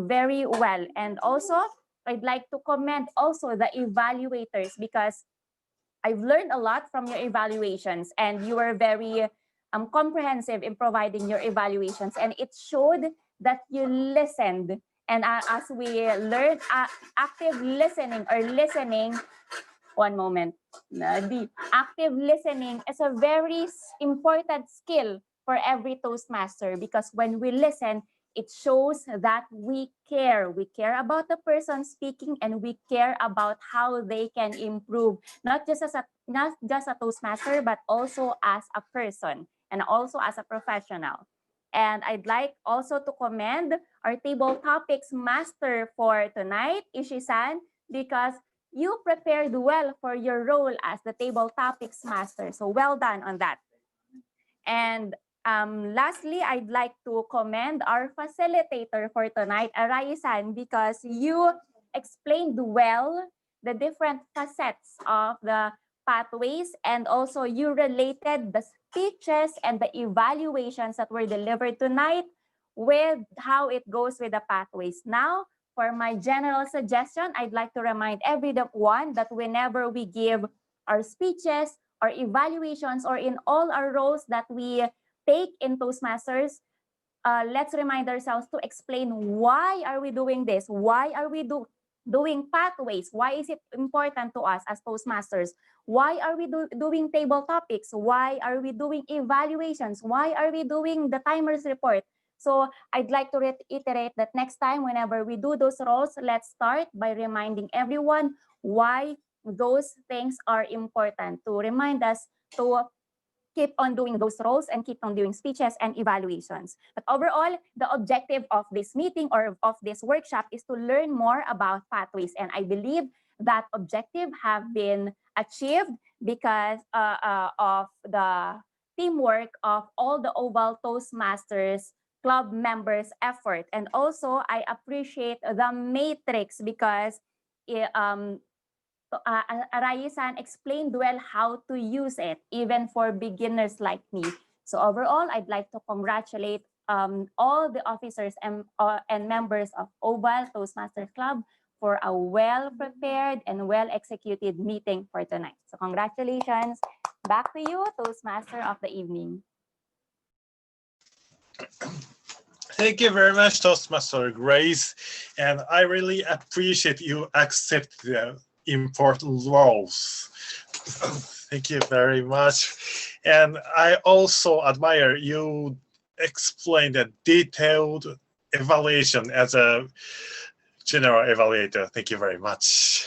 very well. And also, I'd like to commend also the evaluators because I've learned a lot from your evaluations and you were very comprehensive in providing your evaluations, and it showed that you listened. And as we learned, active listening or listening, one moment, the active listening is a very important skill for every Toastmaster because when we listen, it shows that we care. We care about the person speaking and we care about how they can improve, not just as a Toastmaster, but also as a person and also as a professional. And I'd like also to commend our table topics master for tonight, Ishi-san, because you prepared well for your role as the table topics master. So well done on that. And lastly, I'd like to commend our facilitator for tonight, Arai-san, because you explained well the different facets of the pathways and also you related the speeches and the evaluations that were delivered tonight with how it goes with the pathways. Now, for my general suggestion, I'd like to remind everyone that whenever we give our speeches or evaluations or in all our roles that we take in Toastmasters, let's remind ourselves to explain why are we doing this? Why are we doing pathways? Why is it important to us as Toastmasters? Why are we doing table topics? Why are we doing evaluations? Why are we doing the timers report? So I'd like to reiterate that next time, whenever we do those roles, let's start by reminding everyone why those things are important to remind us to keep on doing those roles and keep on doing speeches and evaluations. But overall, the objective of this meeting or of this workshop is to learn more about pathways. And I believe that objective have been achieved because of the teamwork of all the Oval Toastmasters club members' effort. And also, I appreciate the matrix because Arai-san explained well how to use it, even for beginners like me. So overall, I'd like to congratulate all the officers and members of Oval Toastmasters Club for a well-prepared and well-executed meeting for tonight. So congratulations. Back to you, Toastmaster of the evening. Thank you very much, Toastmaster Grace. And I really appreciate you accept the important roles. Thank you very much. And I also admire you explained a detailed evaluation as a general evaluator. Thank you very much.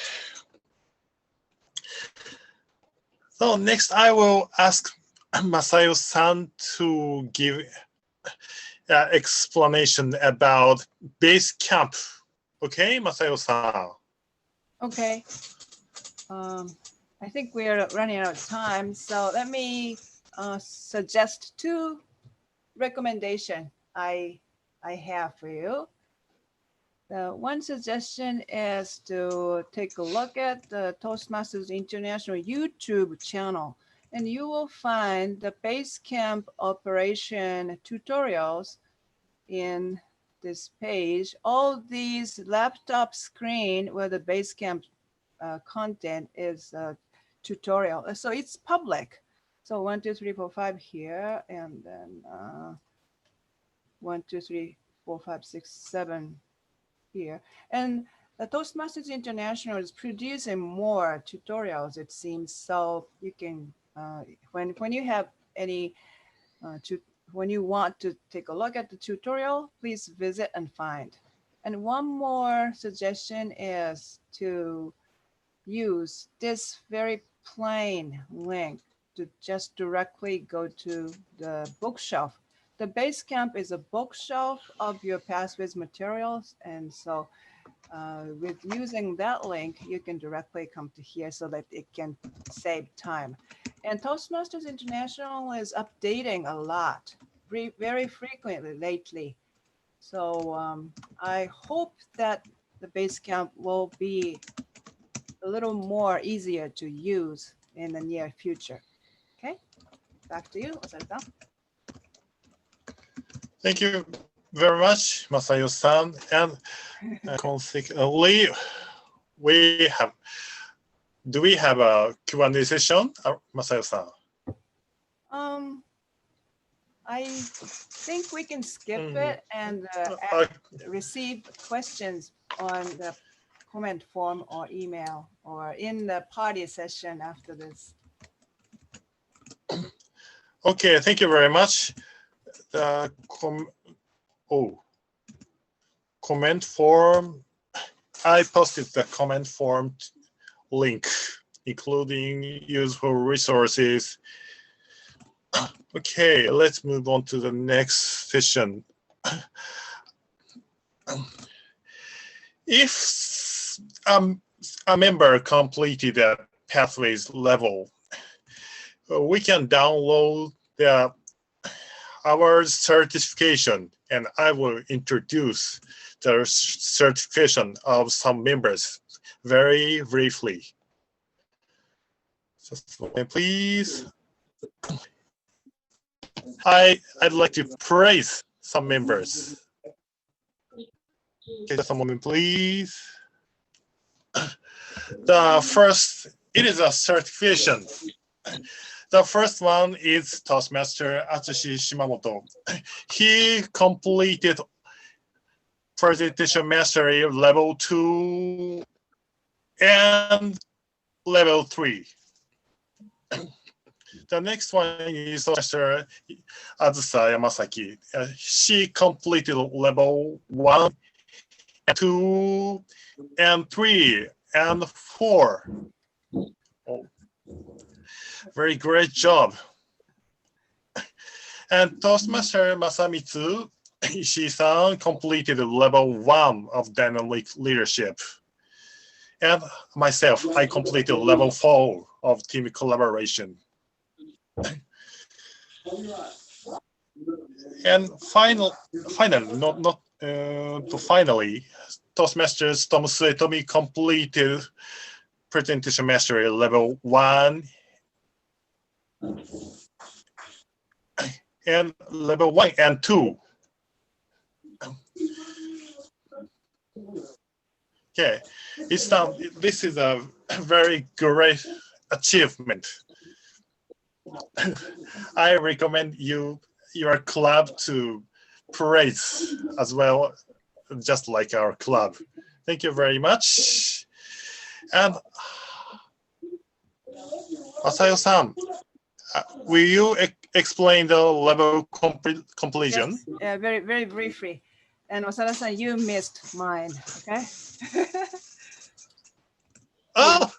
So next I will ask Masayo-san to give explanation about base camp. Okay, Masayo-san. Okay. I think we are running out of time, so let me suggest two recommendations I have for you. The one suggestion is to take a look at the Toastmasters International YouTube channel, and you will find the Basecamp operation tutorials in this page. All these laptop screen where the Basecamp content is tutorial. So it's public. So 1, 2, 3, 4, 5 here, and then 1, 2, 3, 4, 5, 6, 7 here. And the Toastmasters International is producing more tutorials, it seems. So you can, when you have any, when you want to take a look at the tutorial, please visit and find. And one more suggestion is to use this very plain link to just directly go to the bookshelf. The Basecamp is a bookshelf of your Pathways materials. And so with using that link, you can directly come to here so that it can save time. And Toastmasters International is updating a lot. very frequently lately. So I hope that the Basecamp will be a little more easier to use in the near future. Okay, back to you, Osaru-san. Thank you very much, Masayo-san. And consequently, do we have a Q&A session, Masayo-san? I think we can skip it and receive questions on the comment form or email or in the party session after this. Okay, thank you very much. The comment form. I posted the comment form link, including useful resources. Okay, let's move on to the next session. If a member completed a pathways level, we can download our certification, and I will introduce the certification of some members very briefly. Just a moment, please. I'd like to praise some members. Okay, just a moment, please. The first, it is a certification. The first one is Toastmaster Atsushi Shimamoto. He completed presentation mastery level 2 and level 3. The next one is Toastmaster Azusa Yamasaki. She completed level 1, 2, and 3, and 4. Oh, very great job. And Toastmaster Masamitsu Ishii-san completed level 1 of dynamic leadership. And myself, I completed level 4 of team collaboration. And finally, Toastmasters Tomusue Tomi completed presentation mastery level 1 and level 1 and 2. Okay, this is a very great achievement. I recommend your club to praise as well, just like our club. Thank you very much. And Masayo-san, will you explain the level completion? Yes, yeah, very, very briefly. And Osada-san, you missed mine, okay? Oh!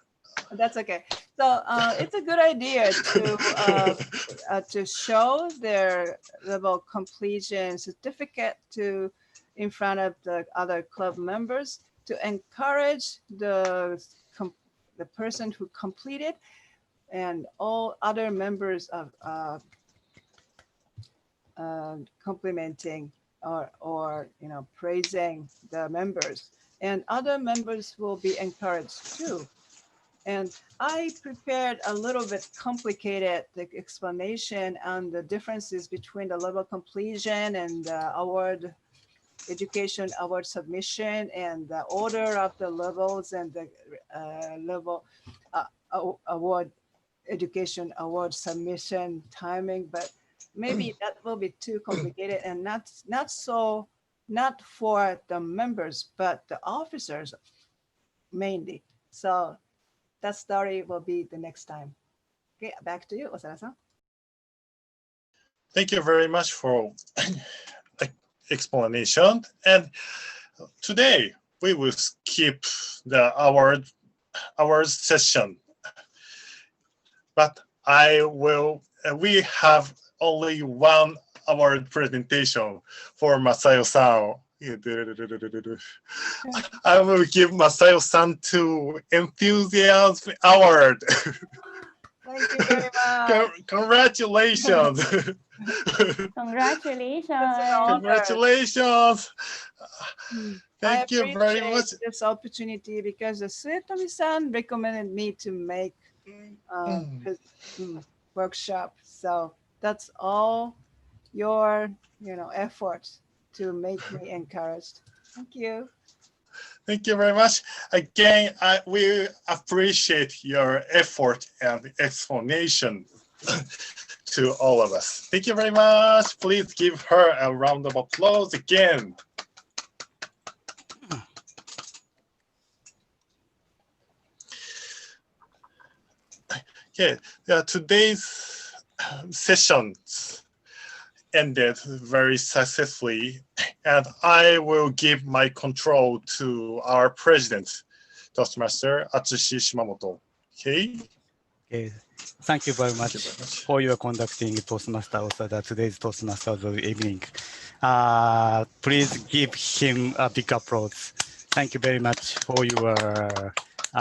That's okay. So it's a good idea to show their level completion certificate in front of the other club members to encourage the person who completed and all other members of complimenting or praising the members, and other members will be encouraged too. And I prepared a little bit complicated explanation on the differences between the level completion and the education award submission and the order of the levels and the level award education award submission timing, but maybe that will be too complicated and not for the members, but the officers mainly. So that story will be the next time. Okay, back to you, Osada-san. Thank you very much for the explanation. And today we will skip the award session, but we have only one award presentation for Masayo-san. I will give Masayo-san to Enthusiasm Award. Thank you very much. Congratulations. Congratulations. Congratulations. Thank you very much. This opportunity because Suetomi-san recommended me to make his workshop. So that's all your effort to make me encouraged. Thank you. Thank you very much. Again, we appreciate your effort and explanation to all of us. Thank you very much. Please give her a round of applause again. Okay, today's sessions ended very successfully, and I will give my control to our president, Toastmaster Atsushi Shimamoto. Okay. Okay. Thank you very much for your conducting Toastmaster Osada, today's Toastmaster of the evening. Please give him a big applause. Thank you very much for your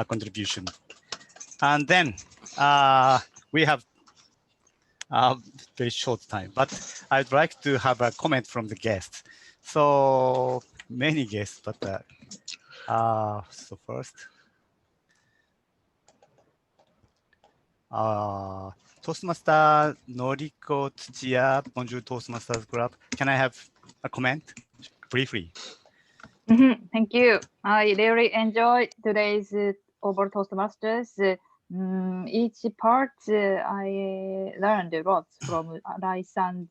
contribution. And then we have a very short time, but I'd like to have a comment from the guests. So many guests, but so first, Toastmaster Noriko Tsuchiya, Bonjour Toastmasters Club. Can I have a comment briefly? Thank you. I really enjoyed today's over Toastmasters. Each part I learned a lot from Rai-san's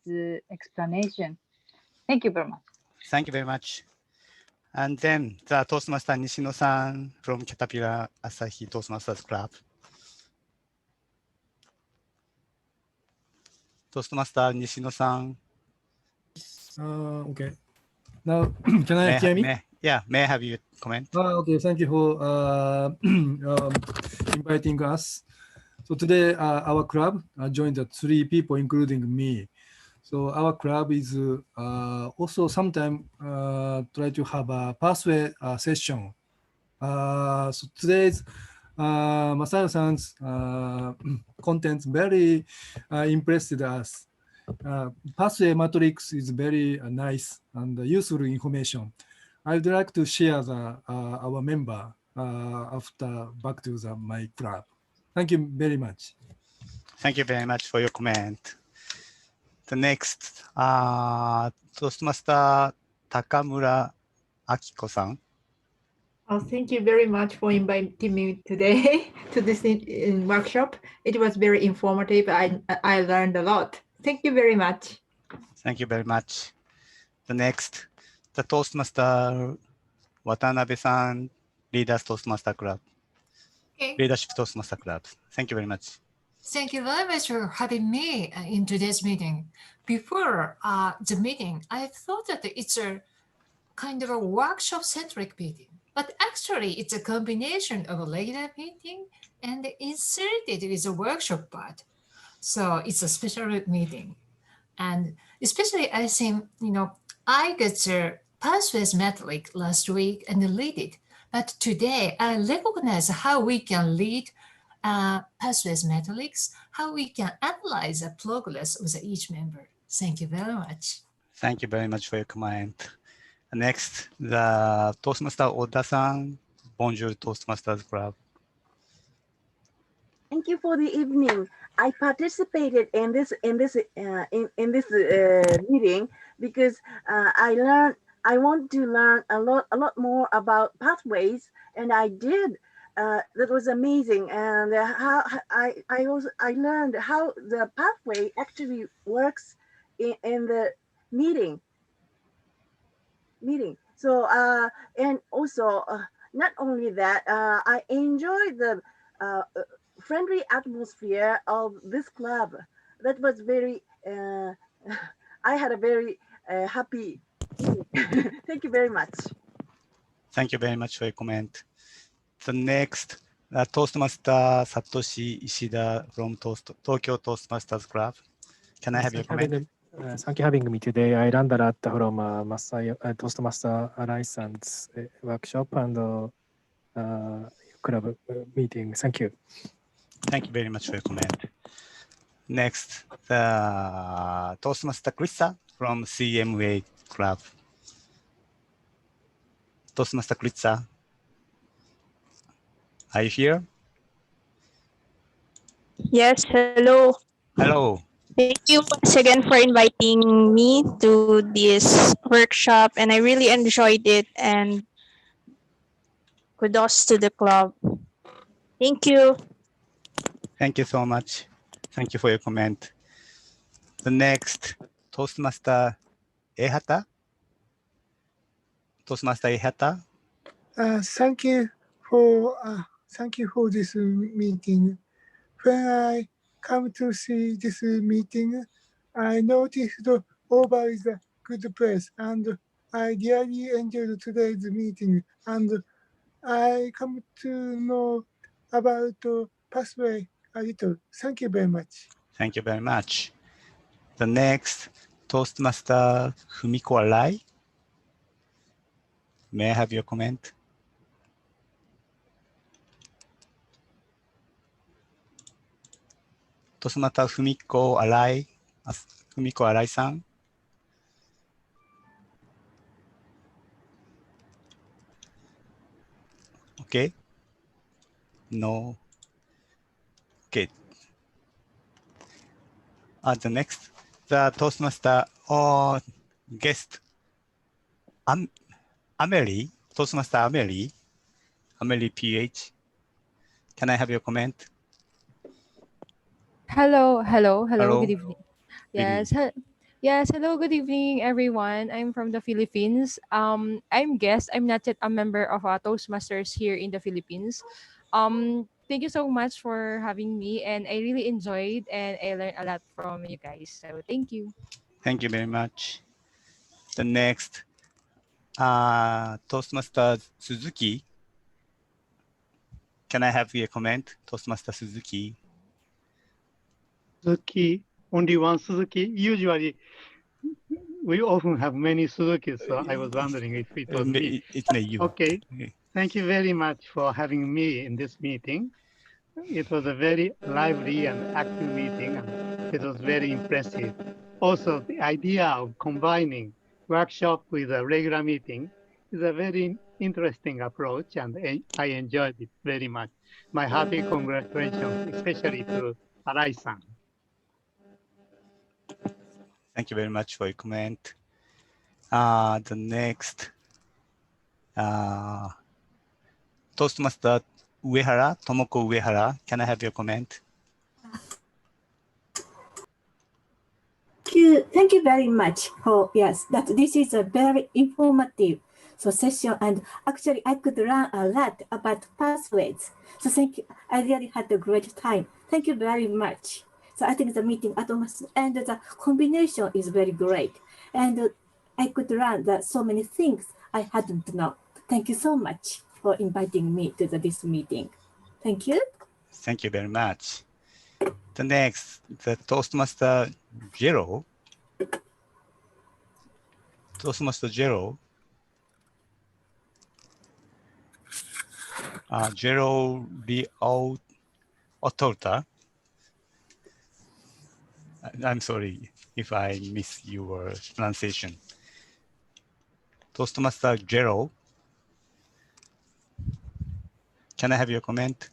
explanation. Thank you very much. Thank you very much. And then the Toastmaster Nishino-san from Caterpillar Asahi Toastmasters Club. Toastmaster Nishino-san. Okay. Now, can I hear me? May I have your comment? Okay, thank you for inviting us. So today, our club joined 3 people, including me. So our club is also sometimes try to have a pathway session. So today's Masayo-san's content very impressed us. Pathway matrix is very nice and useful information. I'd like to share our member after back to my club. Thank you very much. Thank you very much for your comment. The next, Toastmaster Takamura Akiko-san. Thank you very much for inviting me today to this workshop. It was very informative. I learned a lot. Thank you very much. Thank you very much. The next, the Toastmaster Watanabe-san, Leaders Toastmaster Club. Okay. Leadership Toastmaster Club. Thank you very much. Thank you very much for having me in today's meeting. Before the meeting, I thought that it's a kind of a workshop-centric meeting, but actually it's a combination of a regular meeting and inserted with a workshop part. So it's a special meeting. And especially I think, I got the pathways metric last week and lead it. But today I recognize how we can lead pathways metrics, how we can analyze the progress of each member. Thank you very much. Thank you very much for your comment. Next, the Toastmaster Oda-san, Bonjour Toastmasters Club. Thank you for the evening. I participated in this meeting because I want to learn a lot more about pathways, and I did. That was amazing, and how I learned how the pathway actually works in the meeting. So and also not only that, I enjoyed the friendly atmosphere of this club. That was very, I had a very happy evening. Thank you very much. Thank you very much for your comment. The next, Toastmaster Satoshi Ishida from Tokyo Toastmasters Club. Can I have your comment? Thank you for having me today. I learned a lot from Toastmaster Rai-san's workshop and club meeting. Thank you. Thank you very much for your comment. Next, the Toastmaster Krista from CMA Club. Toastmaster Krista, are you here? Yes, hello. Hello. Thank you once again for inviting me to this workshop, and I really enjoyed it. And kudos to the club. Thank you. Thank you so much. Thank you for your comment. The next, Toastmaster Ehata. Toastmaster Ehata. Thank you for this meeting. When I come to see this meeting, I noticed Oba is a good place, and I really enjoyed today's meeting. And I come to know about pathway a little. Thank you very much. Thank you very much. The next, Toastmaster Fumiko Arai. May I have your comment? Toastmaster Fumiko Arai. Fumiko Arai-san. Okay. No. Okay. The next, the Toastmaster or guest, Amelie, Toastmaster Amelie, Amelie PH. Can I have your comment? Hello, Hello. good evening. Good evening. Yes, hello, good evening, everyone. I'm from the Philippines. I'm guest. I'm not yet a member of Toastmasters here in the Philippines. Thank you so much for having me, and I really enjoyed and I learned a lot from you guys. So thank you. Thank you very much. The next, Toastmaster Suzuki. Can I have your comment, Toastmaster Suzuki? Suzuki, only one Suzuki. Usually, we often have many Suzukis, so I was wondering if it was me. It may you. Okay. Thank you very much for having me in this meeting. It was a very lively and active meeting, and it was very impressive. Also, the idea of combining workshop with a regular meeting is a very interesting approach, and I enjoyed it very much. My happy congratulations, especially to Arai-san. Thank you very much for your comment. The next, Toastmaster Uehara, Tomoko Uehara. Can I have your comment? Thank you very much for that this is a very informative session, and actually I could learn a lot about pathways. So thank you. I really had a great time. Thank you very much. So I think the meeting atmosphere and the combination is very great, and I could learn so many things I hadn't known. Thank you so much for inviting me to this meeting. Thank you. Thank you very much. The next, the Toastmaster Jero. Toastmaster Jero. Jero Otolta. I'm sorry if I miss your pronunciation. Toastmaster Jero. Can I have your comment?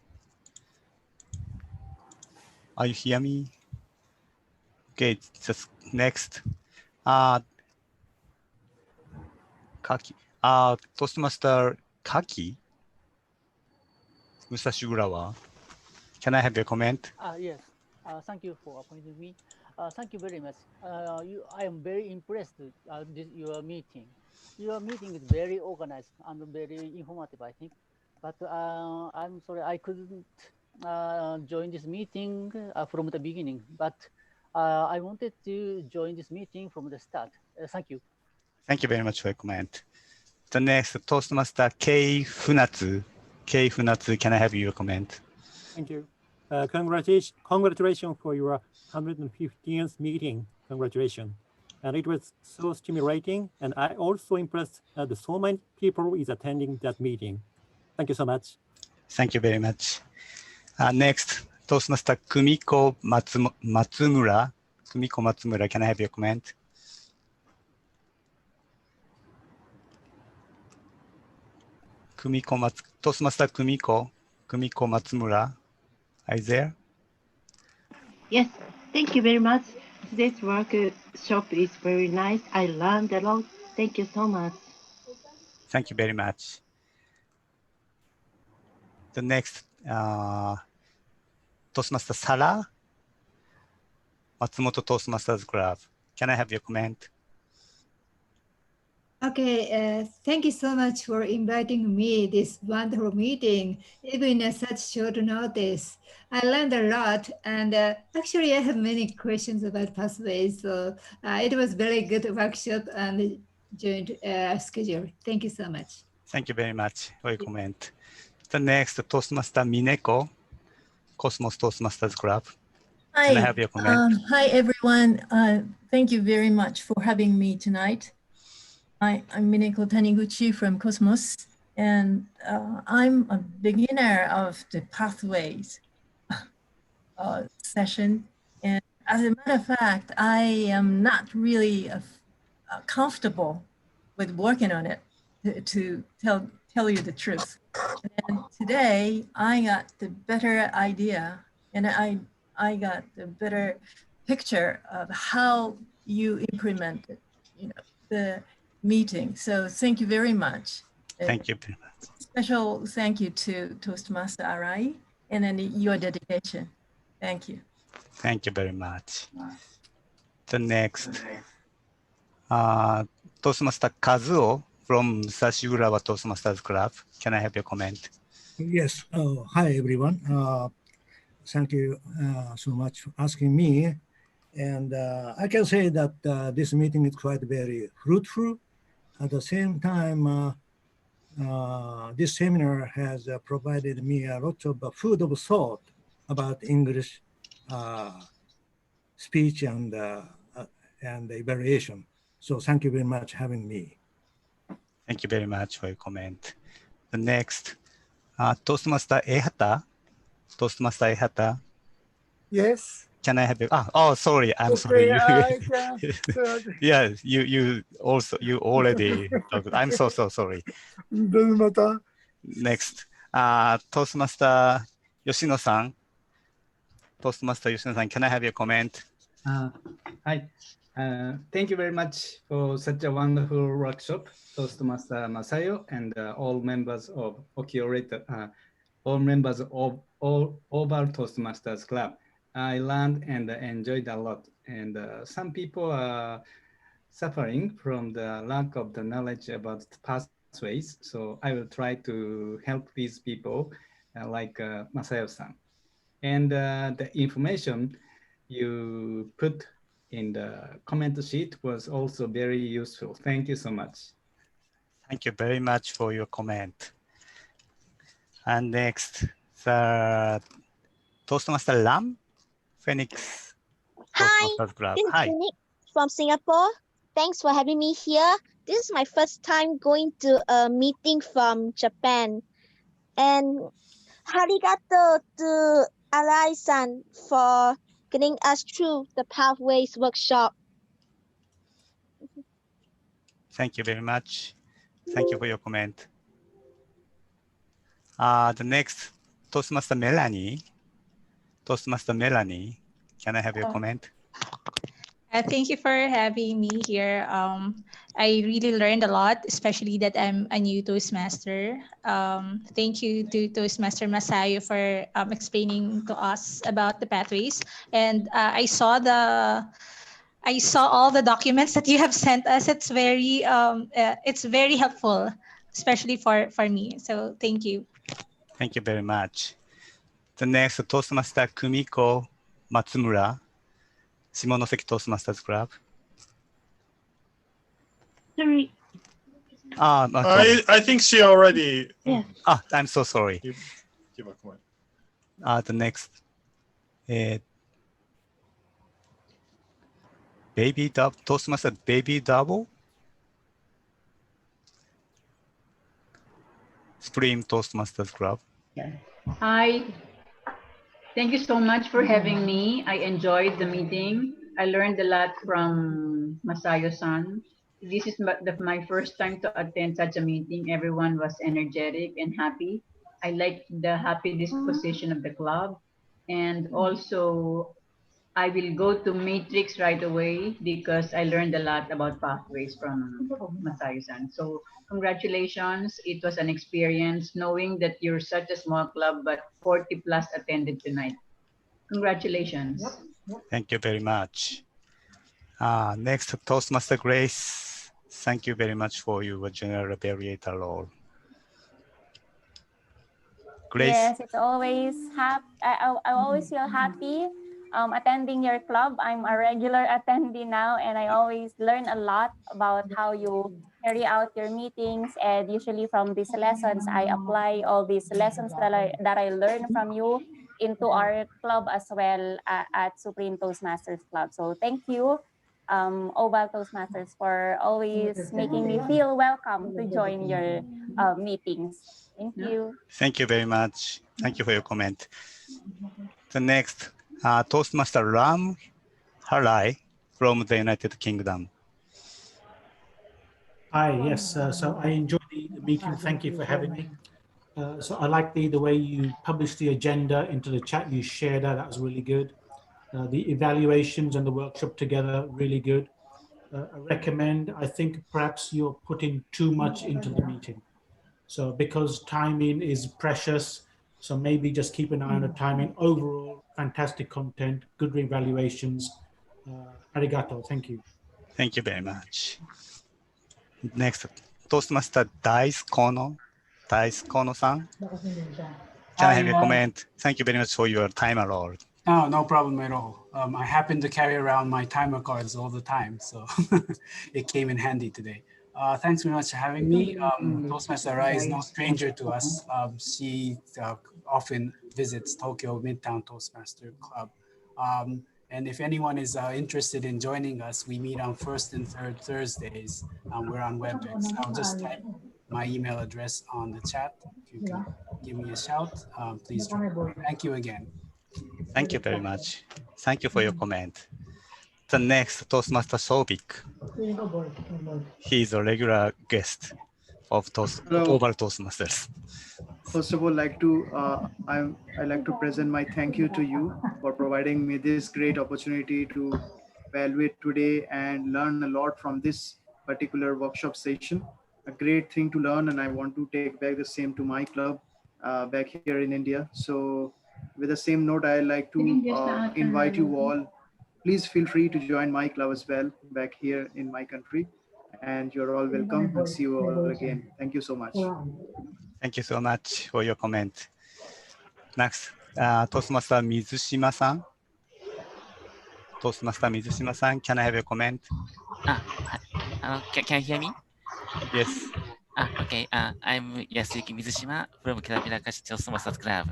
Are you hear me? Okay, just next. Kaki. Toastmaster Kaki Musashigurawa. Can I have your comment? Yes. Thank you for appointing me. Thank you very much. I am very impressed with your meeting. Your meeting is very organized and very informative, I think. But I'm sorry I couldn't join this meeting from the beginning. But I wanted to join this meeting from the start. Thank you. Thank you very much for your comment. The next, Toastmaster Kei Funatsu. Kei Funatsu, can I have your comment? Thank you. Congratulations for your 115th meeting. Congratulations. And it was so stimulating. And I also impressed that so many people is attending that meeting. Thank you so much. Thank you very much. Next, Toastmaster Kumiko Matsumura. Kumiko Matsumura, can I have your comment? Toastmaster Kumiko Matsumura, are you there? Yes, thank you very much. Today's workshop is very nice. I learned a lot. Thank you so much. Thank you very much. The next, Toastmaster Sara, Matsumoto Toastmasters Club. Can I have your comment? Okay, thank you so much for inviting me this wonderful meeting, even at such short notice. I learned a lot, and actually I have many questions about pathways, so it was very good workshop and joint schedule. Thank you so much. Thank you very much for your comment. The next, Toastmaster Mineko, Cosmos Toastmasters Club. Can I have your comment? Hi, everyone. Thank you very much for having me tonight. I'm Mineko Taniguchi from Cosmos, and I'm a beginner of the pathways session. And as a matter of fact, I am not really comfortable with working on it, to tell you the truth. And today I got the better idea, and I got the better picture of how you implement it, the meeting. So thank you very much. Thank you very much. Special thank you to Toastmaster Arai and then your dedication. Thank you. Thank you very much. The next, Toastmaster Kazuo from Sashigurawa Toastmasters Club. Can I have your comment? Yes. Hi, everyone. Thank you so much for asking me. And I can say that this meeting is quite very fruitful. At the same time, this seminar has provided me a lot of food of thought about English speech and evaluation. So thank you very much for having me. Thank you very much for your comment. The next, Toastmaster Ehata. Toastmaster Ehata. Yes. Can I have your, oh, sorry, I'm sorry. I can. Yeah, you already talked. I'm so sorry. Doesn't matter. Next, Toastmaster Yoshino-san. Toastmaster Yoshino-san, can I have your comment? Hi. Thank you very much for such a wonderful workshop, Toastmaster Masayo, and all members of all members of all our Toastmasters Club. I learned and enjoyed a lot, and some people are suffering from the lack of the knowledge about pathways. So I will try to help these people like Masayo-san. And the information you put in the comment sheet was also very useful. Thank you so much. Thank you very much for your comment. And next, the Toastmaster Lam, Phoenix Toastmasters Club. This is Hi. Phoenix from Singapore. Thanks for having me here. This is my first time going to a meeting from Japan. And arigato to Arai-san for getting us through the Pathways workshop. Thank you very much. Thank you for your comment. The next, Toastmaster Melanie. Toastmaster Melanie, can I have your comment? Thank you for having me here. I really learned a lot, especially that I'm a new Toastmaster. Thank you to Toastmaster Masayo for explaining to us about the pathways. And I saw all the documents that you have sent us. It's very helpful, especially for me. So thank you. Thank you very much. The next, Toastmaster Kumiko Matsumura, Shimonoseki Toastmasters Club. Sorry. I think she already. Yeah. I'm so sorry. Give a comment. The next, Baby Double, Toastmaster Baby Double, Supreme Toastmasters Club. Hi. Thank you so much for having me. I enjoyed the meeting. I learned a lot from Masayo-san. This is my first time to attend such a meeting. Everyone was energetic and happy. I liked the happy disposition of the club. And also, I will go to Matrix right away because I learned a lot about pathways from Masayo-san. So congratulations. It was an experience knowing that you're such a small club, but 40 plus attended tonight. Congratulations. Thank you very much. Next, Toastmaster Grace. Thank you very much for your general variator role. Grace. Yes, it's always I always feel happy attending your club. I'm a regular attendee now, and I always learn a lot about how you carry out your meetings. And usually from these lessons, I apply all these lessons that I learn from you into our club as well at Supreme Toastmasters Club. So thank you, Oval Toastmasters, for always making me feel welcome to join your meetings. Thank you. Thank you very much. Thank you for your comment. The next, Toastmaster Ram Harai from the United Kingdom. Hi, yes. So I enjoyed the meeting. Thank you for having me. So I like the way you published the agenda into the chat. You shared that. That was really good. The evaluations and the workshop together, really good. I recommend, I think perhaps you're putting too much into the meeting. So because timing is precious, so maybe just keep an eye on the timing. Overall, fantastic content, good evaluations. Arigato, thank you. Thank you very much. Next, Toastmaster Dice Kono-san. Can I have a comment? Thank you very much for your timer role. Oh, no problem at all. I happen to carry around my timer cards all the time, so it came in handy today. Thanks very much for having me. Toastmaster Arai is no stranger to us. She often visits Tokyo Midtown Toastmaster Club. And if anyone is interested in joining us, we meet on first and third Thursdays. We're on WebEx. I'll just type my email address on the chat. If you can give me a shout, please join. Thank you again. Thank you very much. Thank you for your comment. The next, Toastmaster Sobik. He is a regular guest of Oval Toastmasters. First of all, I'd like to present my thank you to you for providing me this great opportunity to evaluate today and learn a lot from this particular workshop session. A great thing to learn, and I want to take back the same to my club back here in India. So with the same note, I'd like to invite you all. Please feel free to join my club as well back here in my country. And you're all welcome, and see you all again. Thank you so much. Thank you so much for your comment. Next, Toastmaster Mizushima-san. Toastmaster Mizushima-san, can I have a comment? Can you hear me? Yes. Okay. I'm Yasuki Mizushima from Kirabirakashi Toastmasters Club.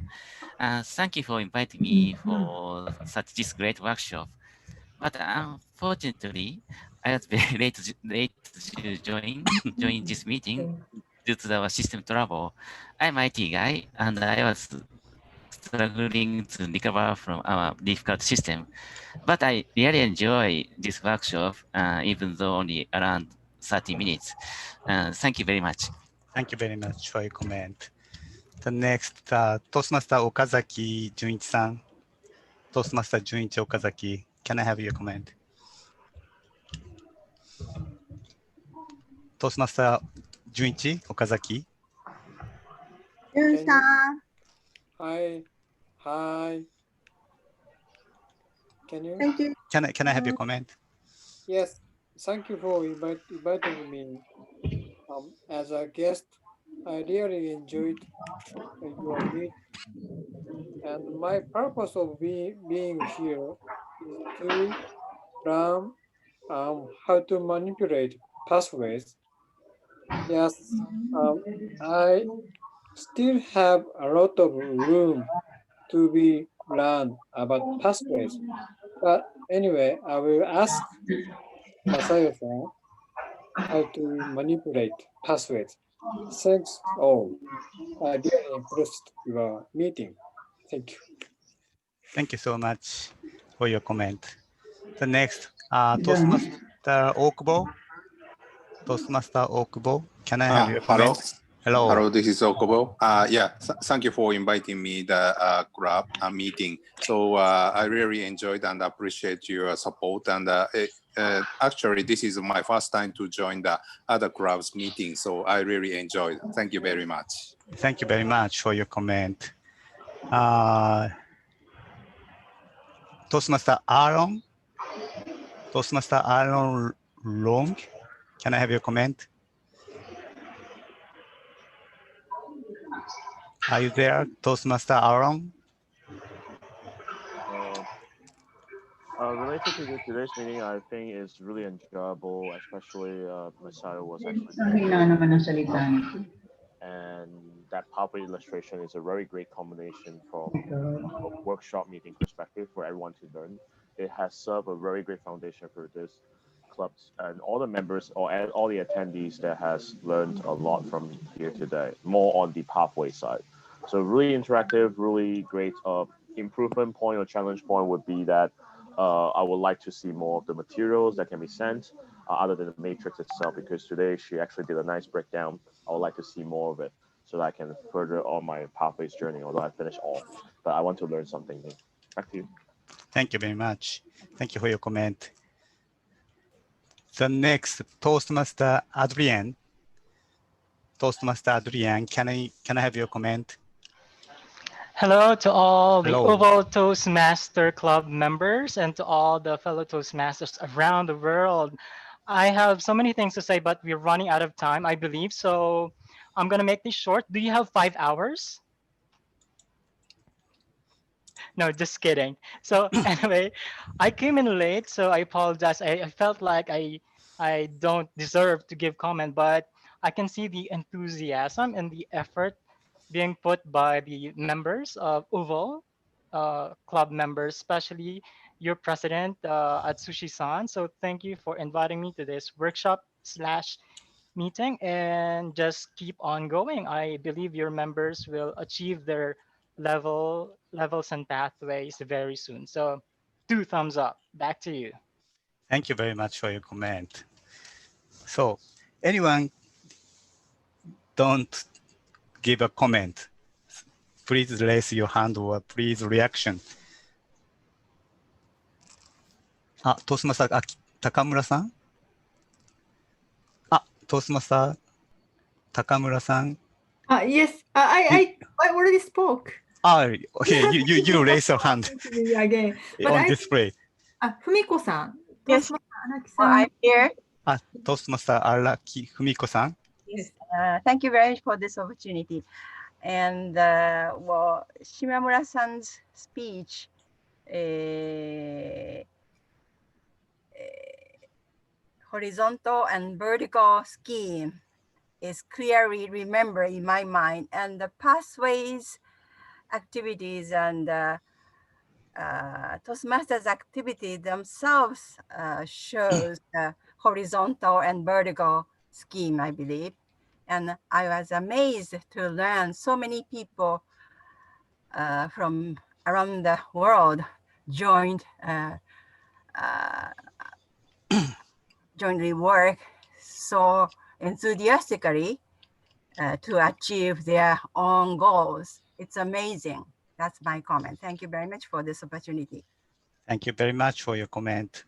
Thank you for inviting me for this great workshop. But unfortunately, I was very late to join this meeting due to our system trouble. I'm IT guy, and I was struggling to recover from our difficult system. But I really enjoy this workshop, even though only around 30 minutes. Thank you very much. Thank you very much for your comment. The next, Toastmaster Okazaki Junichi-san. Toastmaster Junichi Okazaki, can I have your comment? Toastmaster Junichi Okazaki. Jun-san. Hi. Hi. Can you? Thank you. Can I have your comment? Yes. Thank you for inviting me as a guest. I really enjoyed your meeting. And my purpose of being here is to learn how to manipulate pathways. Yes, I still have a lot of room to be learned about pathways. But anyway, I will ask Masayo-san how to manipulate pathways. Thanks all. I really impressed your meeting. Thank you. Thank you so much for your comment. The next, Done. Toastmaster Okubo. Toastmaster Okubo, can I have your Hello. comment? Hello. Hello, this is Okubo. Thank you for inviting me the club meeting. So I really enjoyed and appreciate your support. And actually, this is my first time to join the other club's meeting. So I really enjoyed. Thank you very much. Thank you very much for your comment. Toastmaster Aaron. Toastmaster Aaron Long, can I have your comment? Are you there, Toastmaster Aaron? Related to today's meeting, I think it's really enjoyable, especially Masayo was actually Ang hina naman ng salita niya. and that PowerPoint illustration is a very great combination from a workshop meeting perspective for everyone to learn. It has served a very great foundation for this clubs and all the members or all the attendees that has learned a lot from here today, more on the pathway side. So really interactive, really great improvement point or challenge point would be that I would like to see more of the materials that can be sent other than the matrix itself, because today she actually did a nice breakdown. I would like to see more of it so that I can further on my pathways journey, although I finished all. But I want to learn something new. Back to you. Thank you very much. Thank you for your comment. The next, Toastmaster Adrien. Toastmaster Adrien, can I have your comment? Hello to all the Hello. Oval Toastmaster Club members and to all the fellow Toastmasters around the world. I have so many things to say, but we're running out of time, I believe. So I'm going to make this short. Do you have 5 hours? No, just kidding. So anyway, I came in late, so I apologize. I felt like I don't deserve to give comment, but I can see the enthusiasm and the effort being put by the members of Oval club members, especially your president, Atsushi-san. So thank you for inviting me to this workshop / meeting, and just keep on going. I believe your members will achieve their levels and pathways very soon. So 2 thumbs up. Back to you. Thank you very much for your comment. So anyone don't give a comment, please raise your hand or please reaction. Toastmaster Takamura-san? Toastmaster Takamura-san? Yes, I already spoke. Okay, you raise your hand Again, but on display. Fumiko-san. Yes, I'm here. Toastmaster Araki Fumiko-san? Yes, thank you very much for this opportunity. And well, Shimamura-san's speech, horizontal and vertical scheme is clearly remembered in my mind, and the pathways activities and Toastmasters activity themselves shows the horizontal and vertical scheme, I believe. And I was amazed to learn so many people from around the world joined jointly work so enthusiastically to achieve their own goals. It's amazing. That's my comment. Thank you very much for this opportunity. Thank you very much for your comment.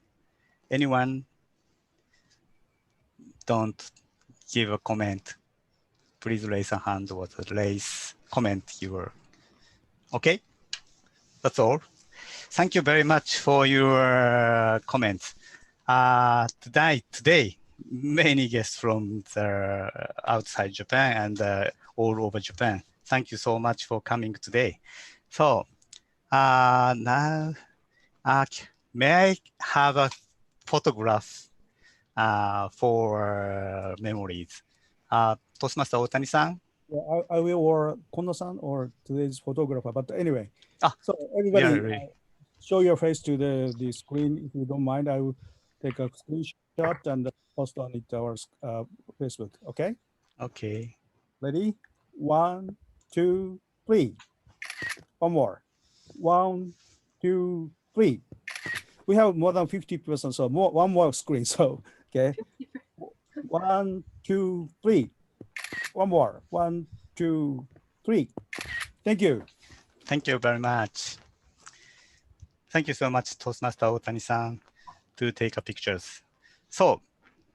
Anyone don't give a comment, please raise a hand or raise comment your. Okay, that's all. Thank you very much for your comments. Today, many guests from the outside Japan and all over Japan. Thank you so much for coming today. So now, may I have a photograph for memories? Toastmaster Otani-san? Yeah, I will or Kondo-san or today's photographer. But anyway, so everybody show your face to the screen if you don't mind. I will take a screenshot and post on it our Facebook. Okay? Okay. Ready? 1, 2, 3. One more. 1, 2, 3. We have more than 50%, so one more screen. So, okay. 1, 2, 3. One more. 1, 2, 3. Thank you. Thank you very much. Thank you so much, Toastmaster Otani-san, to take pictures. So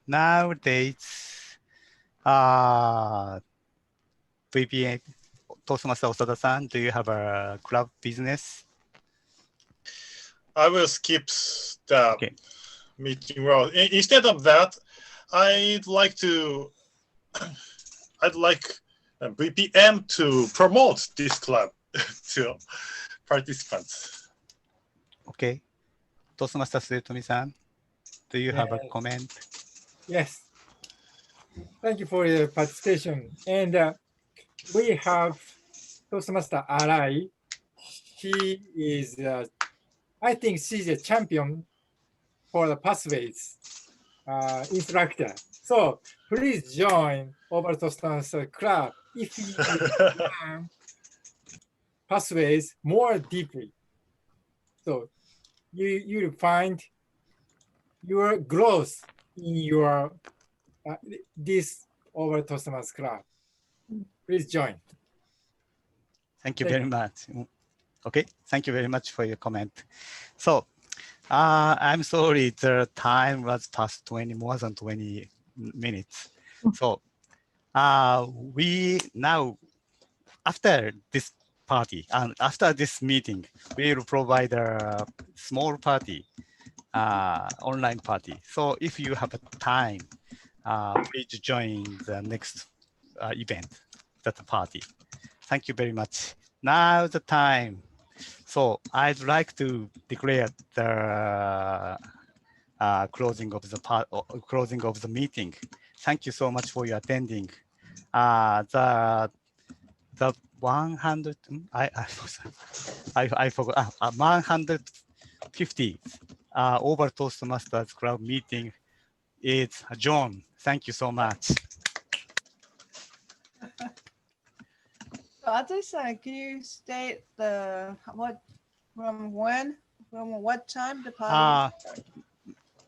nowadays, VPA, Toastmaster Osada-san, do you have a club business? I will skip the meeting row. Instead of that, I'd like VPM to promote this club to participants. Okay. Toastmaster Suetomi-san, do you have a comment? Yes. Thank you for your participation. And we have Toastmaster Arai. She is, I think she's a champion for the pathways instructor. So please join over Toastmaster Club if you learn pathways more deeply. So you'll find your growth in your this over Toastmasters Club. Please join. Thank you very much. Okay, thank you very much for your comment. So I'm sorry, the time was past more than 20 minutes. So we now, after this party and after this meeting, we will provide a small party, online party. So if you have a time, please join the next event, that party. Thank you very much. Now the time. So I'd like to declare the closing of the meeting. Thank you so much for your attending. The 100 I forgot 150 over Toastmasters Club meeting is adjourned. Thank you so much. So Atsushi-san, can you state from what time the party will start?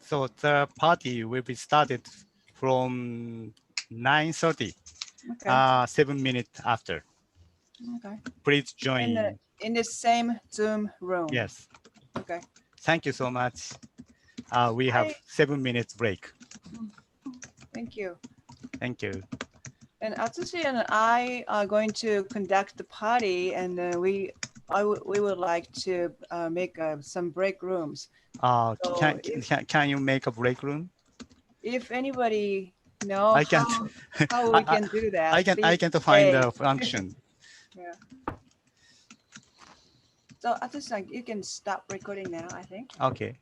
So the party will be started from 9:30, Okay. 7 minutes after. Okay. Please join. In the same Zoom room. Yes. Okay. Thank you so much. We have 7 minutes break. Thank you. Thank you. And Atsushi and I are going to conduct the party, and we would like to make some break rooms. So Can you make a break room? if anybody knows how we can do that, I can't find the function. Yeah. So Atsushi-san, you can stop recording now, I think. Okay.